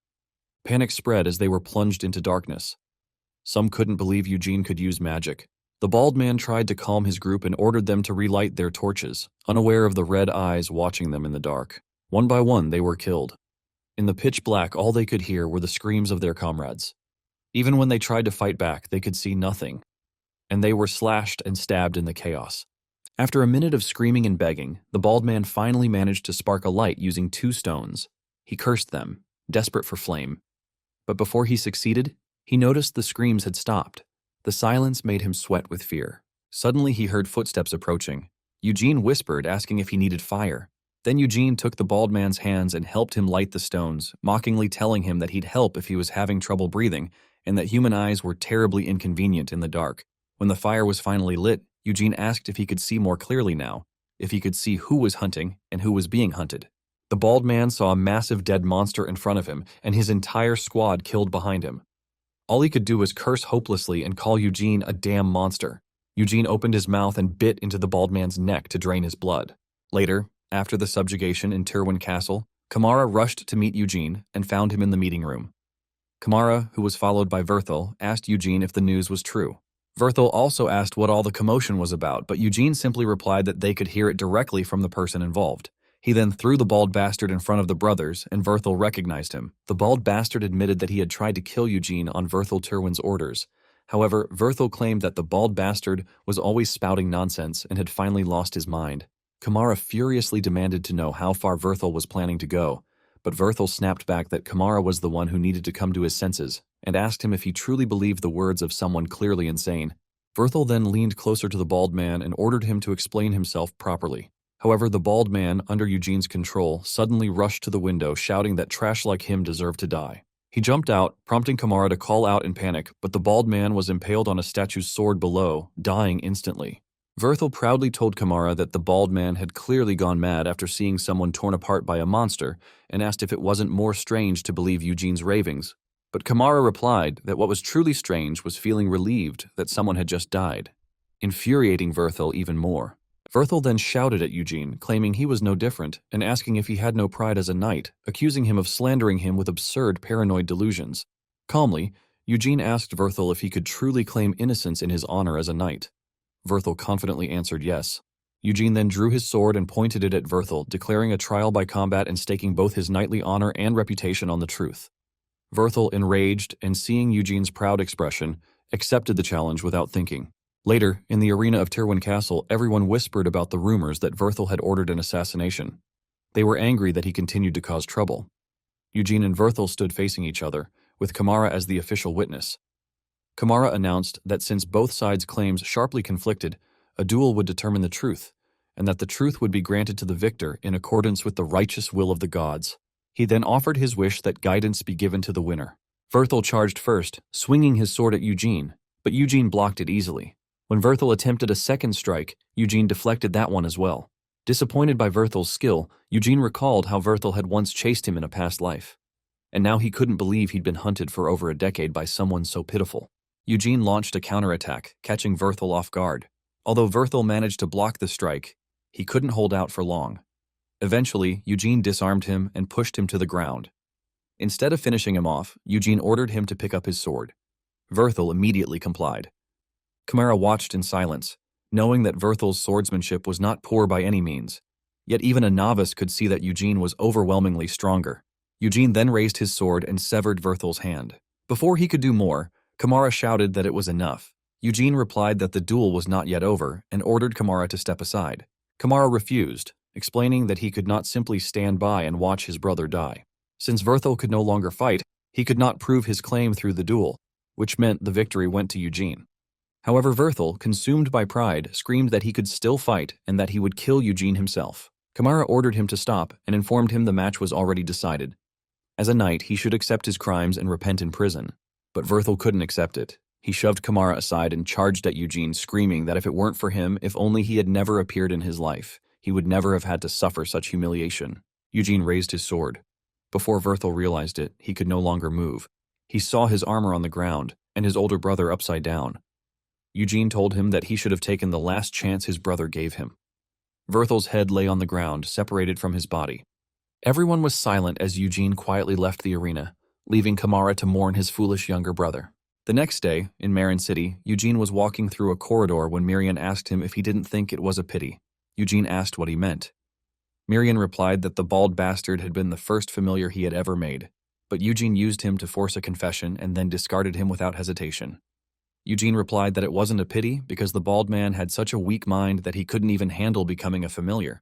[SPEAKER 1] Panic spread as they were plunged into darkness. Some couldn't believe Eugene could use magic. The bald man tried to calm his group and ordered them to relight their torches, unaware of the red eyes watching them in the dark. One by one, they were killed. In the pitch black, all they could hear were the screams of their comrades. Even when they tried to fight back, they could see nothing, and they were slashed and stabbed in the chaos. After a minute of screaming and begging, the bald man finally managed to spark a light using 2 stones. He cursed them, desperate for flame. But before he succeeded, he noticed the screams had stopped. The silence made him sweat with fear. Suddenly he heard footsteps approaching. Eugene whispered, asking if he needed fire. Then Eugene took the bald man's hands and helped him light the stones, mockingly telling him that he'd help if he was having trouble breathing, and that human eyes were terribly inconvenient in the dark. When the fire was finally lit, Eugene asked if he could see more clearly now, if he could see who was hunting and who was being hunted. The bald man saw a massive dead monster in front of him, and his entire squad killed behind him. All he could do was curse hopelessly and call Eugene a damn monster. Eugene opened his mouth and bit into the bald man's neck to drain his blood. Later, after the subjugation in Turwin Castle, Kamara rushed to meet Eugene and found him in the meeting room. Kamara, who was followed by Vthril, asked Eugene if the news was true. Vthril also asked what all the commotion was about, but Eugene simply replied that they could hear it directly from the person involved. He then threw the bald bastard in front of the brothers, and Vthril recognized him. The bald bastard admitted that he had tried to kill Eugene on Vthril Turwin's orders. However, Vthril claimed that the bald bastard was always spouting nonsense and had finally lost his mind. Kamara furiously demanded to know how far Vthril was planning to go, but Vthril snapped back that Kamara was the one who needed to come to his senses, and asked him if he truly believed the words of someone clearly insane. Vthril then leaned closer to the bald man and ordered him to explain himself properly. However, the bald man, under Eugene's control, suddenly rushed to the window, shouting that trash like him deserved to die. He jumped out, prompting Kamara to call out in panic, but the bald man was impaled on a statue's sword below, dying instantly. Vthril proudly told Kamara that the bald man had clearly gone mad after seeing someone torn apart by a monster, and asked if it wasn't more strange to believe Eugene's ravings. But Kamara replied that what was truly strange was feeling relieved that someone had just died, infuriating Vthril even more. Vthril then shouted at Eugene, claiming he was no different, and asking if he had no pride as a knight, accusing him of slandering him with absurd paranoid delusions. Calmly, Eugene asked Vthril if he could truly claim innocence in his honor as a knight. Vthril confidently answered yes. Eugene then drew his sword and pointed it at Vthril, declaring a trial by combat and staking both his knightly honor and reputation on the truth. Vthril, enraged and seeing Eugene's proud expression, accepted the challenge without thinking. Later, in the arena of Turwin Castle, everyone whispered about the rumors that Vthril had ordered an assassination. They were angry that he continued to cause trouble. Eugene and Vthril stood facing each other, with Kamara as the official witness. Kamara announced that since both sides' claims sharply conflicted, a duel would determine the truth, and that the truth would be granted to the victor in accordance with the righteous will of the gods. He then offered his wish that guidance be given to the winner. Vthril charged first, swinging his sword at Eugene, but Eugene blocked it easily. When Vthril attempted a second strike, Eugene deflected that one as well. Disappointed by Vthrill's skill, Eugene recalled how Vthril had once chased him in a past life. And now he couldn't believe he'd been hunted for over a decade by someone so pitiful. Eugene launched a counterattack, catching Vthril off guard. Although Vthril managed to block the strike, he couldn't hold out for long. Eventually, Eugene disarmed him and pushed him to the ground. Instead of finishing him off, Eugene ordered him to pick up his sword. Vthril immediately complied. Kamara watched in silence, knowing that Vthrill's swordsmanship was not poor by any means. Yet even a novice could see that Eugene was overwhelmingly stronger. Eugene then raised his sword and severed Vthrill's hand. Before he could do more, Kamara shouted that it was enough. Eugene replied that the duel was not yet over and ordered Kamara to step aside. Kamara refused, explaining that he could not simply stand by and watch his brother die. Since Vthril could no longer fight, he could not prove his claim through the duel, which meant the victory went to Eugene. However, Vthril, consumed by pride, screamed that he could still fight and that he would kill Eugene himself. Kamara ordered him to stop and informed him the match was already decided. As a knight, he should accept his crimes and repent in prison. But Vthril couldn't accept it. He shoved Kamara aside and charged at Eugene, screaming that if it weren't for him, if only he had never appeared in his life, he would never have had to suffer such humiliation. Eugene raised his sword. Before Vthril realized it, he could no longer move. He saw his armor on the ground and his older brother upside down. Eugene told him that he should have taken the last chance his brother gave him. Vthril's head lay on the ground, separated from his body. Everyone was silent as Eugene quietly left the arena, leaving Kamara to mourn his foolish younger brother. The next day, in Marin City, Eugene was walking through a corridor when Mirian asked him if he didn't think it was a pity. Eugene asked what he meant. Mirian replied that the bald bastard had been the first familiar he had ever made, but Eugene used him to force a confession and then discarded him without hesitation. Eugene replied that it wasn't a pity because the bald man had such a weak mind that he couldn't even handle becoming a familiar.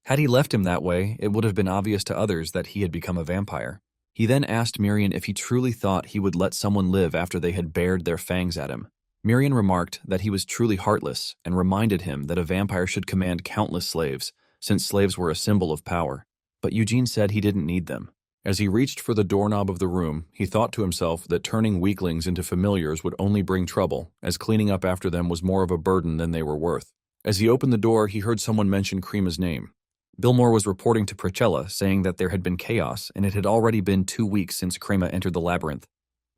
[SPEAKER 1] Had he left him that way, it would have been obvious to others that he had become a vampire. He then asked Mirian if he truly thought he would let someone live after they had bared their fangs at him. Mirian remarked that he was truly heartless and reminded him that a vampire should command countless slaves, since slaves were a symbol of power. But Eugene said he didn't need them. As he reached for the doorknob of the room, he thought to himself that turning weaklings into familiars would only bring trouble, as cleaning up after them was more of a burden than they were worth. As he opened the door, he heard someone mention Krima's name. Billmore was reporting to Priscilla, saying that there had been chaos, and it had already been 2 weeks since Krima entered the labyrinth.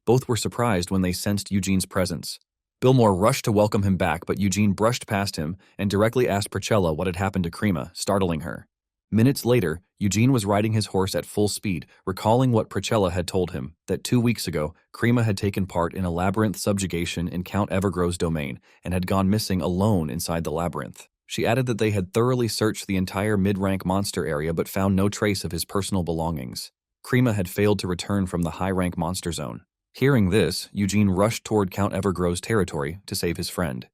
[SPEAKER 1] Both were surprised when they sensed Eugene's presence. Billmore rushed to welcome him back, but Eugene brushed past him and directly asked Priscilla what had happened to Krima, startling her. Minutes later, Eugene was riding his horse at full speed, recalling what Priscilla had told him, that 2 weeks ago, Krima had taken part in a labyrinth subjugation in Count Evergrove's domain and had gone missing alone inside the labyrinth. She added that they had thoroughly searched the entire mid-rank monster area but found no trace of his personal belongings. Krima had failed to return from the high-rank monster zone. Hearing this, Eugene rushed toward Count Evergrove's territory to save his friend.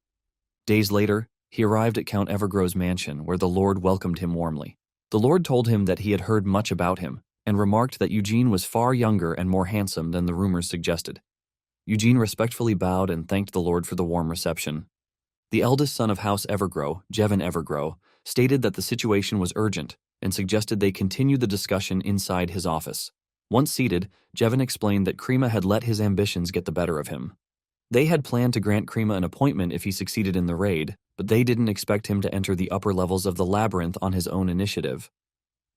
[SPEAKER 1] Days later, he arrived at Count Evergrove's mansion where the Lord welcomed him warmly. The Lord told him that he had heard much about him, and remarked that Eugene was far younger and more handsome than the rumors suggested. Eugene respectfully bowed and thanked the Lord for the warm reception. The eldest son of House Evergrove, Jevin Evergrove, stated that the situation was urgent and suggested they continue the discussion inside his office. Once seated, Jevin explained that Krima had let his ambitions get the better of him. They had planned to grant Krima an appointment if he succeeded in the raid, but they didn't expect him to enter the upper levels of the labyrinth on his own initiative.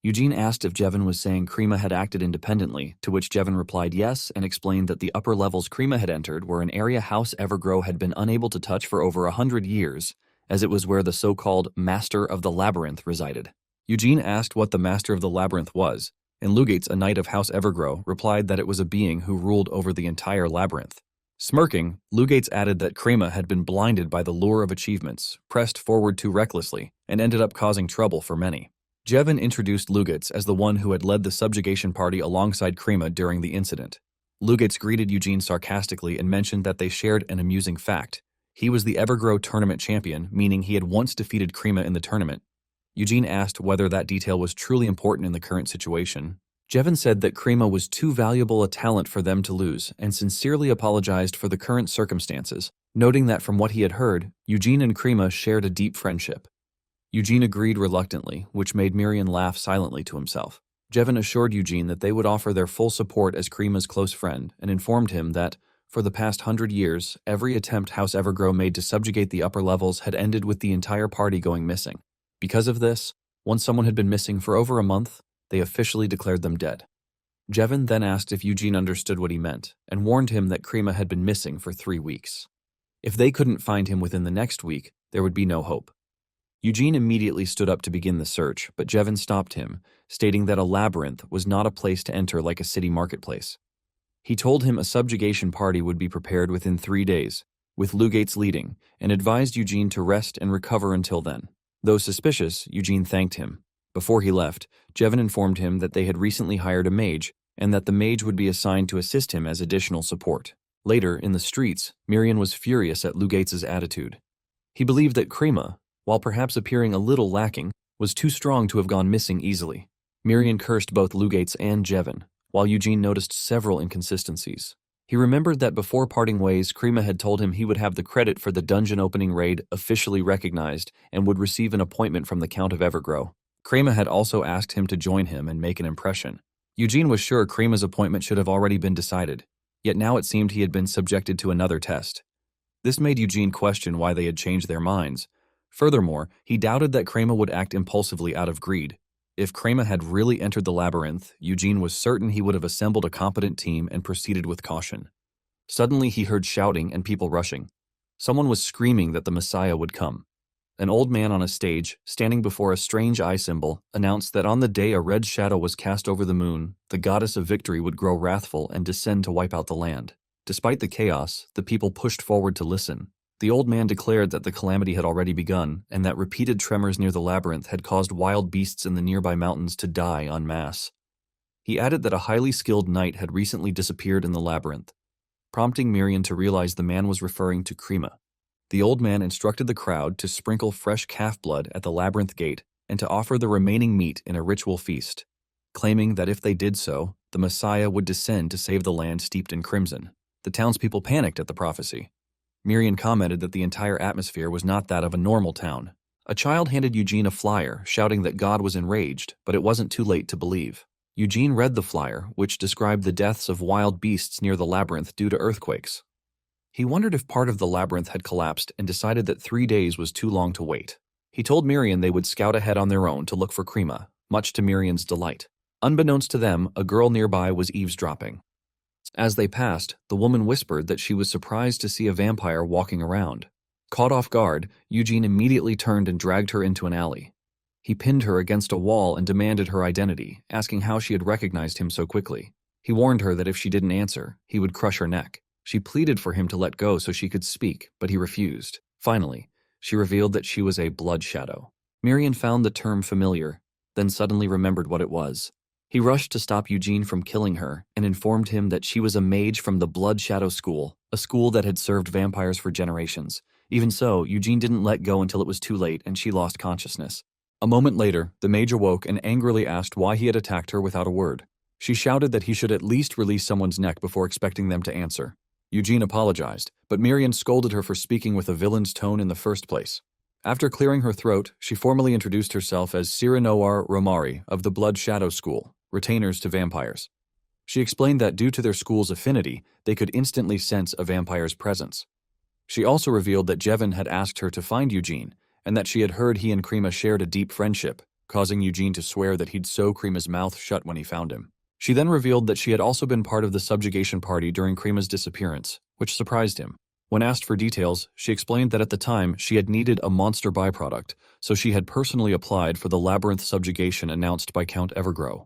[SPEAKER 1] Eugene asked if Jevin was saying Krima had acted independently, to which Jevin replied yes and explained that the upper levels Krima had entered were an area House Evergrove had been unable to touch for over 100 years, as it was where the so-called Master of the Labyrinth resided. Eugene asked what the Master of the Labyrinth was, and Lugates, a knight of House Evergrove, replied that it was a being who ruled over the entire labyrinth. Smirking, Lugates added that Krima had been blinded by the lure of achievements, pressed forward too recklessly, and ended up causing trouble for many. Jevin introduced Lugates as the one who had led the subjugation party alongside Krima during the incident. Lugates greeted Eugene sarcastically and mentioned that they shared an amusing fact. He was the Evergrove tournament champion, meaning he had once defeated Krima in the tournament. Eugene asked whether that detail was truly important in the current situation. Jevin said that Krima was too valuable a talent for them to lose and sincerely apologized for the current circumstances, noting that from what he had heard, Eugene and Krima shared a deep friendship. Eugene agreed reluctantly, which made Mirian laugh silently to himself. Jevin assured Eugene that they would offer their full support as Krima's close friend and informed him that, for the past 100 years, every attempt House Evergrove made to subjugate the upper levels had ended with the entire party going missing. Because of this, once someone had been missing for over a month, they officially declared them dead. Jevin then asked if Eugene understood what he meant and warned him that Krima had been missing for 3 weeks. If they couldn't find him within the next week, there would be no hope. Eugene immediately stood up to begin the search, but Jevin stopped him, stating that a labyrinth was not a place to enter like a city marketplace. He told him a subjugation party would be prepared within 3 days, with Lugates leading, and advised Eugene to rest and recover until then. Though suspicious, Eugene thanked him. Before he left, Jevin informed him that they had recently hired a mage, and that the mage would be assigned to assist him as additional support. Later, in the streets, Mirian was furious at Lugates' attitude. He believed that Krima, while perhaps appearing a little lacking, was too strong to have gone missing easily. Mirian cursed both Lugates and Jevin, while Eugene noticed several inconsistencies. He remembered that before parting ways, Krima had told him he would have the credit for the dungeon opening raid officially recognized and would receive an appointment from the Count of Evergrove. Krima had also asked him to join him and make an impression. Eugene was sure Krima's appointment should have already been decided, yet now it seemed he had been subjected to another test. This made Eugene question why they had changed their minds. Furthermore, he doubted that Krima would act impulsively out of greed. If Krima had really entered the labyrinth, Eugene was certain he would have assembled a competent team and proceeded with caution. Suddenly he heard shouting and people rushing. Someone was screaming that the Messiah would come. An old man on a stage, standing before a strange eye symbol, announced that on the day a red shadow was cast over the moon, the goddess of victory would grow wrathful and descend to wipe out the land. Despite the chaos, the people pushed forward to listen. The old man declared that the calamity had already begun, and that repeated tremors near the labyrinth had caused wild beasts in the nearby mountains to die en masse. He added that a highly skilled knight had recently disappeared in the labyrinth, prompting Miriam to realize the man was referring to Krima. The old man instructed the crowd to sprinkle fresh calf blood at the labyrinth gate and to offer the remaining meat in a ritual feast, claiming that if they did so, the Messiah would descend to save the land steeped in crimson. The townspeople panicked at the prophecy. Miriam commented that the entire atmosphere was not that of a normal town. A child handed Eugene a flyer, shouting that God was enraged, but it wasn't too late to believe. Eugene read the flyer, which described the deaths of wild beasts near the labyrinth due to earthquakes. He wondered if part of the labyrinth had collapsed and decided that 3 days was too long to wait. He told Miriam they would scout ahead on their own to look for Krima, much to Miriam's delight. Unbeknownst to them, a girl nearby was eavesdropping. As they passed, the woman whispered that she was surprised to see a vampire walking around. Caught off guard, Eugene immediately turned and dragged her into an alley. He pinned her against a wall and demanded her identity, asking how she had recognized him so quickly. He warned her that if she didn't answer, he would crush her neck. She pleaded for him to let go so she could speak, but he refused. Finally, she revealed that she was a blood shadow. Miriam found the term familiar, then suddenly remembered what it was. He rushed to stop Eugene from killing her and informed him that she was a mage from the Blood Shadow School, a school that had served vampires for generations. Even so, Eugene didn't let go until it was too late and she lost consciousness. A moment later, the mage awoke and angrily asked why he had attacked her without a word. She shouted that he should at least release someone's neck before expecting them to answer. Eugene apologized, but Miriam scolded her for speaking with a villain's tone in the first place. After clearing her throat, she formally introduced herself as Sirenoar Romari of the Blood Shadow School, retainers to vampires. She explained that due to their school's affinity, they could instantly sense a vampire's presence. She also revealed that Jevin had asked her to find Eugene, and that she had heard he and Krima shared a deep friendship, causing Eugene to swear that he'd sew Krima's mouth shut when he found him. She then revealed that she had also been part of the subjugation party during Krima's disappearance, which surprised him. When asked for details, she explained that at the time she had needed a monster byproduct, so she had personally applied for the labyrinth subjugation announced by Count Evergrow.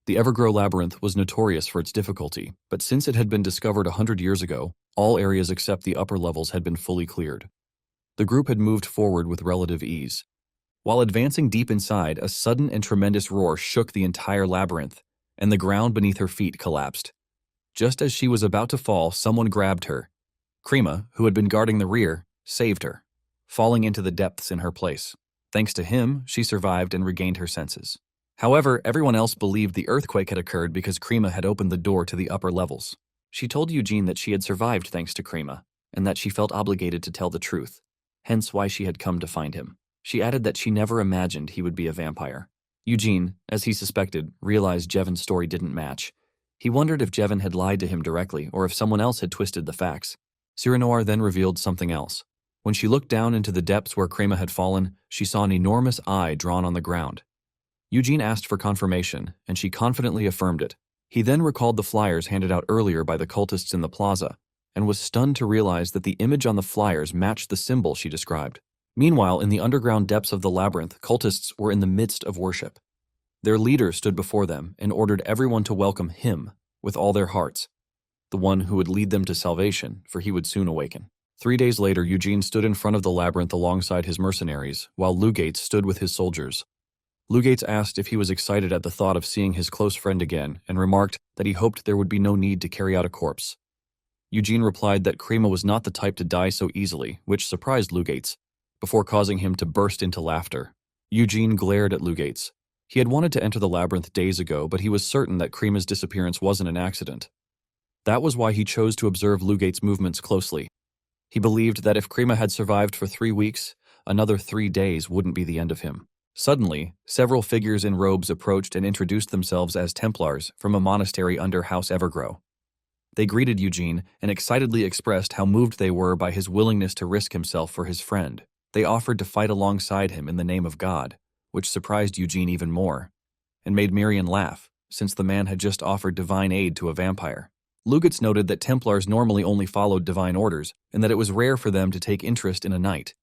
[SPEAKER 1] The Evergrow labyrinth was notorious for its difficulty, but since it had been discovered 100 years ago, all areas except the upper levels had been fully cleared. The group had moved forward with relative ease. While advancing deep inside, a sudden and tremendous roar shook the entire labyrinth, and the ground beneath her feet collapsed. Just as she was about to fall, someone grabbed her. Krima, who had been guarding the rear, saved her, falling into the depths in her place. Thanks to him, she survived and regained her senses. However, everyone else believed the earthquake had occurred because Krima had opened the door to the upper levels. She told Eugene that she had survived thanks to Krima, and that she felt obligated to tell the truth, hence why she had come to find him. She added that she never imagined he would be a vampire. Eugene, as he suspected, realized Jevin's story didn't match. He wondered if Jevin had lied to him directly or if someone else had twisted the facts. Sirenoir then revealed something else. When she looked down into the depths where Krima had fallen, she saw an enormous eye drawn on the ground. Eugene asked for confirmation, and she confidently affirmed it. He then recalled the flyers handed out earlier by the cultists in the plaza, and was stunned to realize that the image on the flyers matched the symbol she described. Meanwhile, in the underground depths of the labyrinth, cultists were in the midst of worship. Their leader stood before them and ordered everyone to welcome him with all their hearts, the one who would lead them to salvation, for he would soon awaken. 3 days later, Eugene stood in front of the labyrinth alongside his mercenaries, while Lugates stood with his soldiers. Lugates asked if he was excited at the thought of seeing his close friend again, and remarked that he hoped there would be no need to carry out a corpse. Eugene replied that Krima was not the type to die so easily, which surprised Lugates, before causing him to burst into laughter. Eugene glared at Lugates. He had wanted to enter the labyrinth days ago, but he was certain that Krima's disappearance wasn't an accident. That was why he chose to observe Lugates' movements closely. He believed that if Krima had survived for 3 weeks, another 3 days wouldn't be the end of him. Suddenly, several figures in robes approached and introduced themselves as Templars from a monastery under House Evergrow. They greeted Eugene and excitedly expressed how moved they were by his willingness to risk himself for his friend. They offered to fight alongside him in the name of God, which surprised Eugene even more, and made Miriam laugh, since the man had just offered divine aid to a vampire. Lugates noted that Templars normally only followed divine orders, and that it was rare for them to take interest in a knight.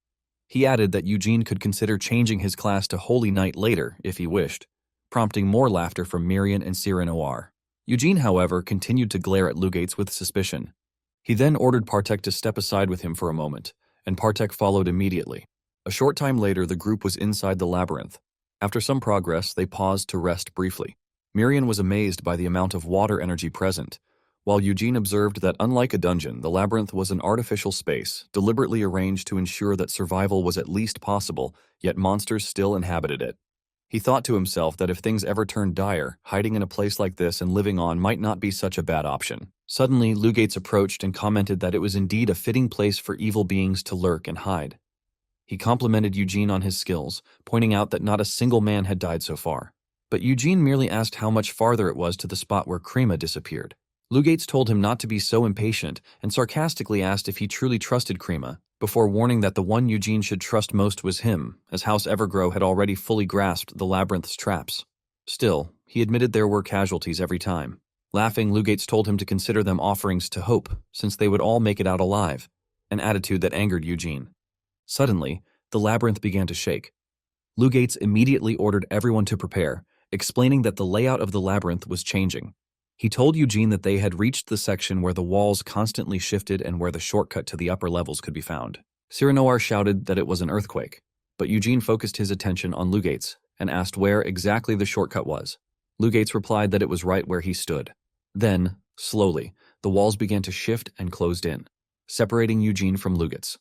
[SPEAKER 1] He added that Eugene could consider changing his class to Holy Knight later, if he wished, prompting more laughter from Mirian and Sierra Noir. Eugene, however, continued to glare at Lugates with suspicion. He then ordered Partek to step aside with him for a moment, and Partek followed immediately. A short time later, the group was inside the labyrinth. After some progress, they paused to rest briefly. Mirian was amazed by the amount of water energy present, while Eugene observed that unlike a dungeon, the labyrinth was an artificial space, deliberately arranged to ensure that survival was at least possible, yet monsters still inhabited it. He thought to himself that if things ever turned dire, hiding in a place like this and living on might not be such a bad option. Suddenly, Lugates approached and commented that it was indeed a fitting place for evil beings to lurk and hide. He complimented Eugene on his skills, pointing out that not a single man had died so far. But Eugene merely asked how much farther it was to the spot where Crema disappeared. Lugates told him not to be so impatient and sarcastically asked if he truly trusted Crema, before warning that the one Eugene should trust most was him, as House Evergrow had already fully grasped the labyrinth's traps. Still, he admitted there were casualties every time. Laughing, Lugates told him to consider them offerings to hope, since they would all make it out alive, an attitude that angered Eugene. Suddenly, the labyrinth began to shake. Lugates immediately ordered everyone to prepare, explaining that the layout of the labyrinth was changing. He told Eugene that they had reached the section where the walls constantly shifted and where the shortcut to the upper levels could be found. Cyranoir shouted that it was an earthquake, but Eugene focused his attention on Lugates and asked where exactly the shortcut was. Lugates replied that it was right where he stood. Then, slowly, the walls began to shift and closed in, separating Eugene from Lugates.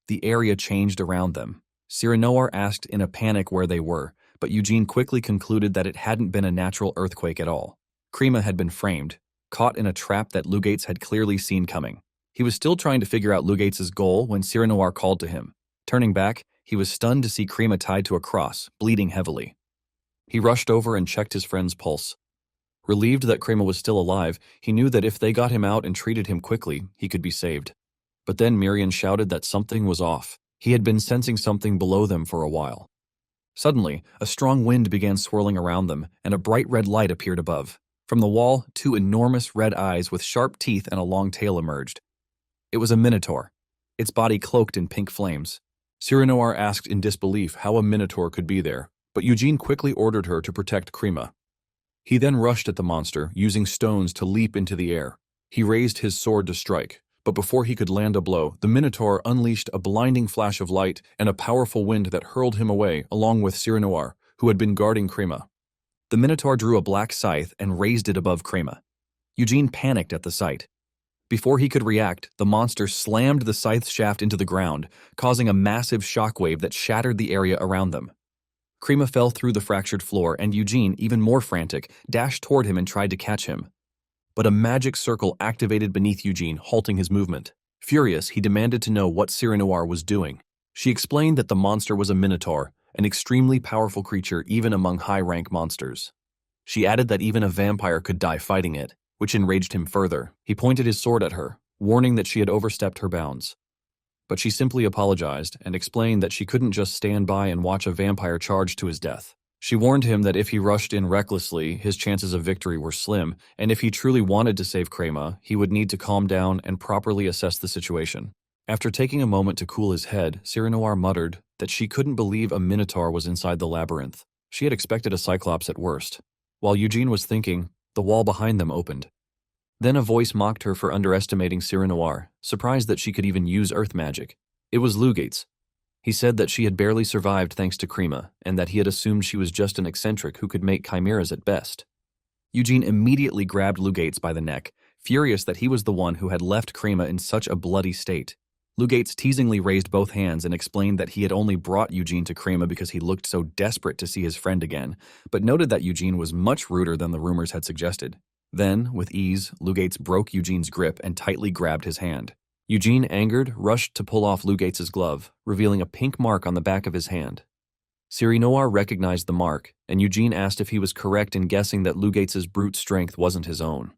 [SPEAKER 1] The area changed around them. Cyranoir asked in a panic where they were, but Eugene quickly concluded that it hadn't been a natural earthquake at all. Crema had been framed, caught in a trap that Lugates had clearly seen coming. He was still trying to figure out Lugates' goal when Cyranoir called to him. Turning back, he was stunned to see Crema tied to a cross, bleeding heavily. He rushed over and checked his friend's pulse. Relieved that Crema was still alive, he knew that if they got him out and treated him quickly, he could be saved. But then Mirian shouted that something was off. He had been sensing something below them for a while. Suddenly, a strong wind began swirling around them, and a bright red light appeared above. From the wall, two enormous red eyes with sharp teeth and a long tail emerged. It was a minotaur, its body cloaked in pink flames. Cyranoir asked in disbelief how a minotaur could be there, but Eugene quickly ordered her to protect Crema. He then rushed at the monster, using stones to leap into the air. He raised his sword to strike, but before he could land a blow, the minotaur unleashed a blinding flash of light and a powerful wind that hurled him away, along with Cyranoir, who had been guarding Crema. The minotaur drew a black scythe and raised it above Crema. Eugene panicked at the sight. Before he could react, the monster slammed the scythe shaft into the ground, causing a massive shockwave that shattered the area around them. Crema fell through the fractured floor, and Eugene, even more frantic, dashed toward him and tried to catch him. But a magic circle activated beneath Eugene, halting his movement. Furious, he demanded to know what Cyranoir was doing. She explained that the monster was a minotaur, an extremely powerful creature even among high-rank monsters. She added that even a vampire could die fighting it, which enraged him further. He pointed his sword at her, warning that she had overstepped her bounds. But she simply apologized and explained that she couldn't just stand by and watch a vampire charge to his death. She warned him that if he rushed in recklessly, his chances of victory were slim, and if he truly wanted to save Crema, he would need to calm down and properly assess the situation. After taking a moment to cool his head, Cyranoir muttered that she couldn't believe a minotaur was inside the labyrinth. She had expected a cyclops at worst. While Eugene was thinking, the wall behind them opened. Then a voice mocked her for underestimating Cyranoir, surprised that she could even use earth magic. It was Lugates. He said that she had barely survived thanks to Crema, and that he had assumed she was just an eccentric who could make chimeras at best. Eugene immediately grabbed Lugates by the neck, furious that he was the one who had left Crema in such a bloody state. Lugates teasingly raised both hands and explained that he had only brought Eugene to Crema because he looked so desperate to see his friend again, but noted that Eugene was much ruder than the rumors had suggested. Then, with ease, Lugates broke Eugene's grip and tightly grabbed his hand. Eugene, angered, rushed to pull off Lugates' glove, revealing a pink mark on the back of his hand. Cyranoir recognized the mark, and Eugene asked if he was correct in guessing that Lugates' brute strength wasn't his own.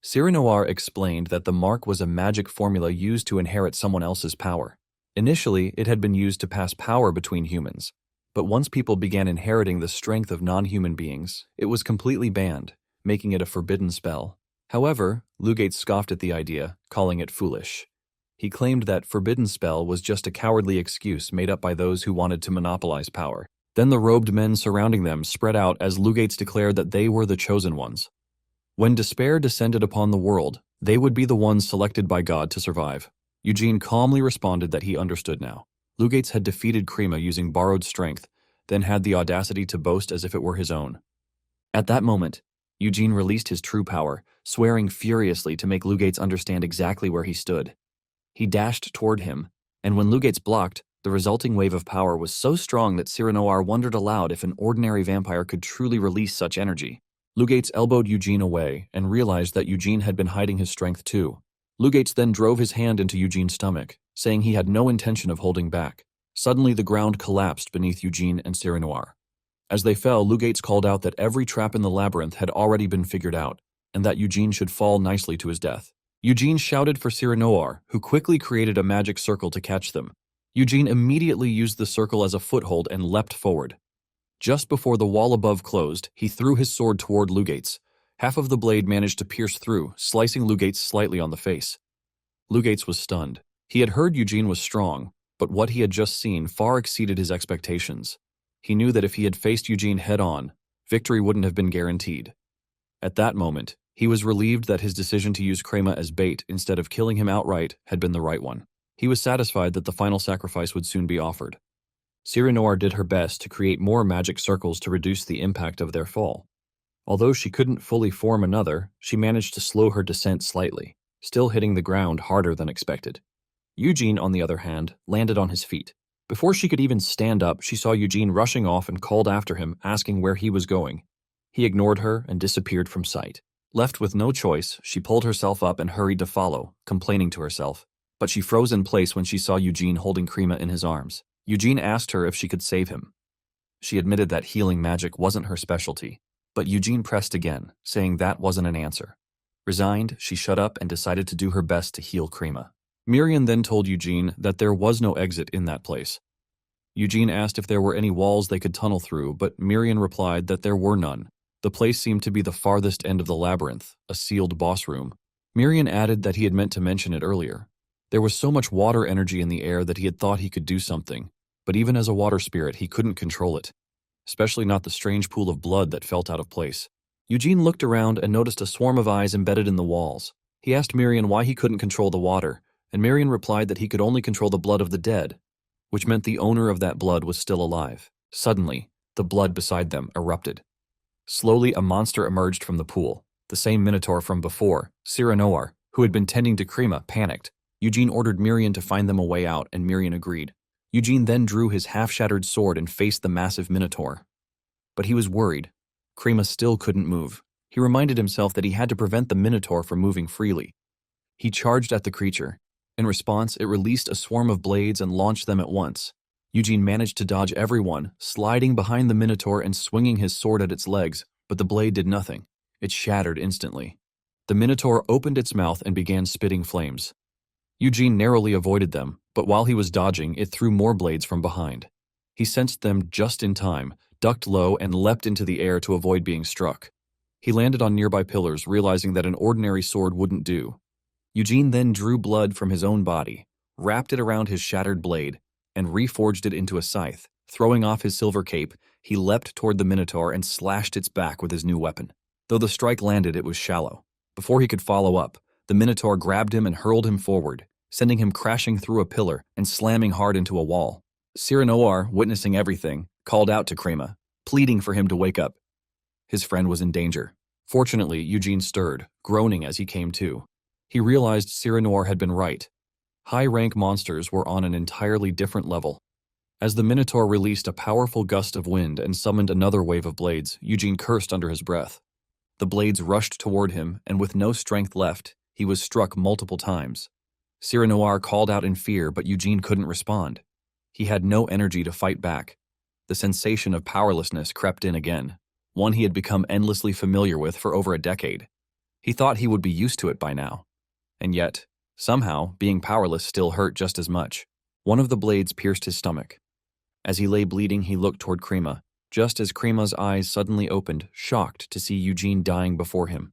[SPEAKER 1] Cyranoir explained that the mark was a magic formula used to inherit someone else's power. Initially, it had been used to pass power between humans, but once people began inheriting the strength of non-human beings, it was completely banned, making it a forbidden spell. However, Lugate scoffed at the idea, calling it foolish. He claimed that forbidden spell was just a cowardly excuse made up by those who wanted to monopolize power. Then the robed men surrounding them spread out as Lugates declared that they were the chosen ones. When despair descended upon the world, they would be the ones selected by God to survive. Eugene calmly responded that he understood now. Lugates had defeated Crema using borrowed strength, then had the audacity to boast as if it were his own. At that moment, Eugene released his true power, swearing furiously to make Lugates understand exactly where he stood. He dashed toward him, and when Lugates blocked, the resulting wave of power was so strong that Cyranoir wondered aloud if an ordinary vampire could truly release such energy. Lugates elbowed Eugene away and realized that Eugene had been hiding his strength too. Lugates then drove his hand into Eugene's stomach, saying he had no intention of holding back. Suddenly the ground collapsed beneath Eugene and Cyranoir. As they fell, Lugates called out that every trap in the labyrinth had already been figured out, and that Eugene should fall nicely to his death. Eugene shouted for Cyranoir, who quickly created a magic circle to catch them. Eugene immediately used the circle as a foothold and leapt forward. Just before the wall above closed, he threw his sword toward Lugates. Half of the blade managed to pierce through, slicing Lugates slightly on the face. Lugates was stunned. He had heard Eugene was strong, but what he had just seen far exceeded his expectations. He knew that if he had faced Eugene head-on, victory wouldn't have been guaranteed. At that moment, he was relieved that his decision to use Crema as bait instead of killing him outright had been the right one. He was satisfied that the final sacrifice would soon be offered. Cyranoir did her best to create more magic circles to reduce the impact of their fall. Although she couldn't fully form another, she managed to slow her descent slightly, still hitting the ground harder than expected. Eugene, on the other hand, landed on his feet. Before she could even stand up, she saw Eugene rushing off and called after him, asking where he was going. He ignored her and disappeared from sight. Left with no choice, she pulled herself up and hurried to follow, complaining to herself. But she froze in place when she saw Eugene holding Crema in his arms. Eugene asked her if she could save him. She admitted that healing magic wasn't her specialty, but Eugene pressed again, saying that wasn't an answer. Resigned, she shut up and decided to do her best to heal Crema. Miriam then told Eugene that there was no exit in that place. Eugene asked if there were any walls they could tunnel through, but Miriam replied that there were none. The place seemed to be the farthest end of the labyrinth, a sealed boss room. Miriam added that he had meant to mention it earlier. There was so much water energy in the air that he had thought he could do something, but even as a water spirit, he couldn't control it, especially not the strange pool of blood that felt out of place. Eugene looked around and noticed a swarm of eyes embedded in the walls. He asked Miriam why he couldn't control the water, and Miriam replied that he could only control the blood of the dead, which meant the owner of that blood was still alive. Suddenly, the blood beside them erupted. Slowly, a monster emerged from the pool, the same minotaur from before. Cyranoir, who had been tending to Crema, panicked. Eugene ordered Miriam to find them a way out, and Miriam agreed. Eugene then drew his half-shattered sword and faced the massive minotaur. But he was worried. Crema still couldn't move. He reminded himself that he had to prevent the minotaur from moving freely. He charged at the creature. In response, it released a swarm of blades and launched them at once. Eugene managed to dodge everyone, sliding behind the minotaur and swinging his sword at its legs, but the blade did nothing. It shattered instantly. The minotaur opened its mouth and began spitting flames. Eugene narrowly avoided them, but while he was dodging, it threw more blades from behind. He sensed them just in time, ducked low, and leapt into the air to avoid being struck. He landed on nearby pillars, realizing that an ordinary sword wouldn't do. Eugene then drew blood from his own body, wrapped it around his shattered blade, and reforged it into a scythe. Throwing off his silver cape, he leapt toward the minotaur and slashed its back with his new weapon. Though the strike landed, it was shallow. Before he could follow up, the minotaur grabbed him and hurled him forward, sending him crashing through a pillar and slamming hard into a wall. Cyranoir, witnessing everything, called out to Crema, pleading for him to wake up. His friend was in danger. Fortunately, Eugene stirred, groaning as he came to. He realized Cyranoir had been right. High-rank monsters were on an entirely different level. As the minotaur released a powerful gust of wind and summoned another wave of blades, Eugene cursed under his breath. The blades rushed toward him, and with no strength left, he was struck multiple times. Cyranoir called out in fear, but Eugene couldn't respond. He had no energy to fight back. The sensation of powerlessness crept in again, one he had become endlessly familiar with for over a decade. He thought he would be used to it by now. And yet, somehow, being powerless still hurt just as much. One of the blades pierced his stomach. As he lay bleeding, he looked toward Crema, just as Crema's eyes suddenly opened, shocked to see Eugene dying before him.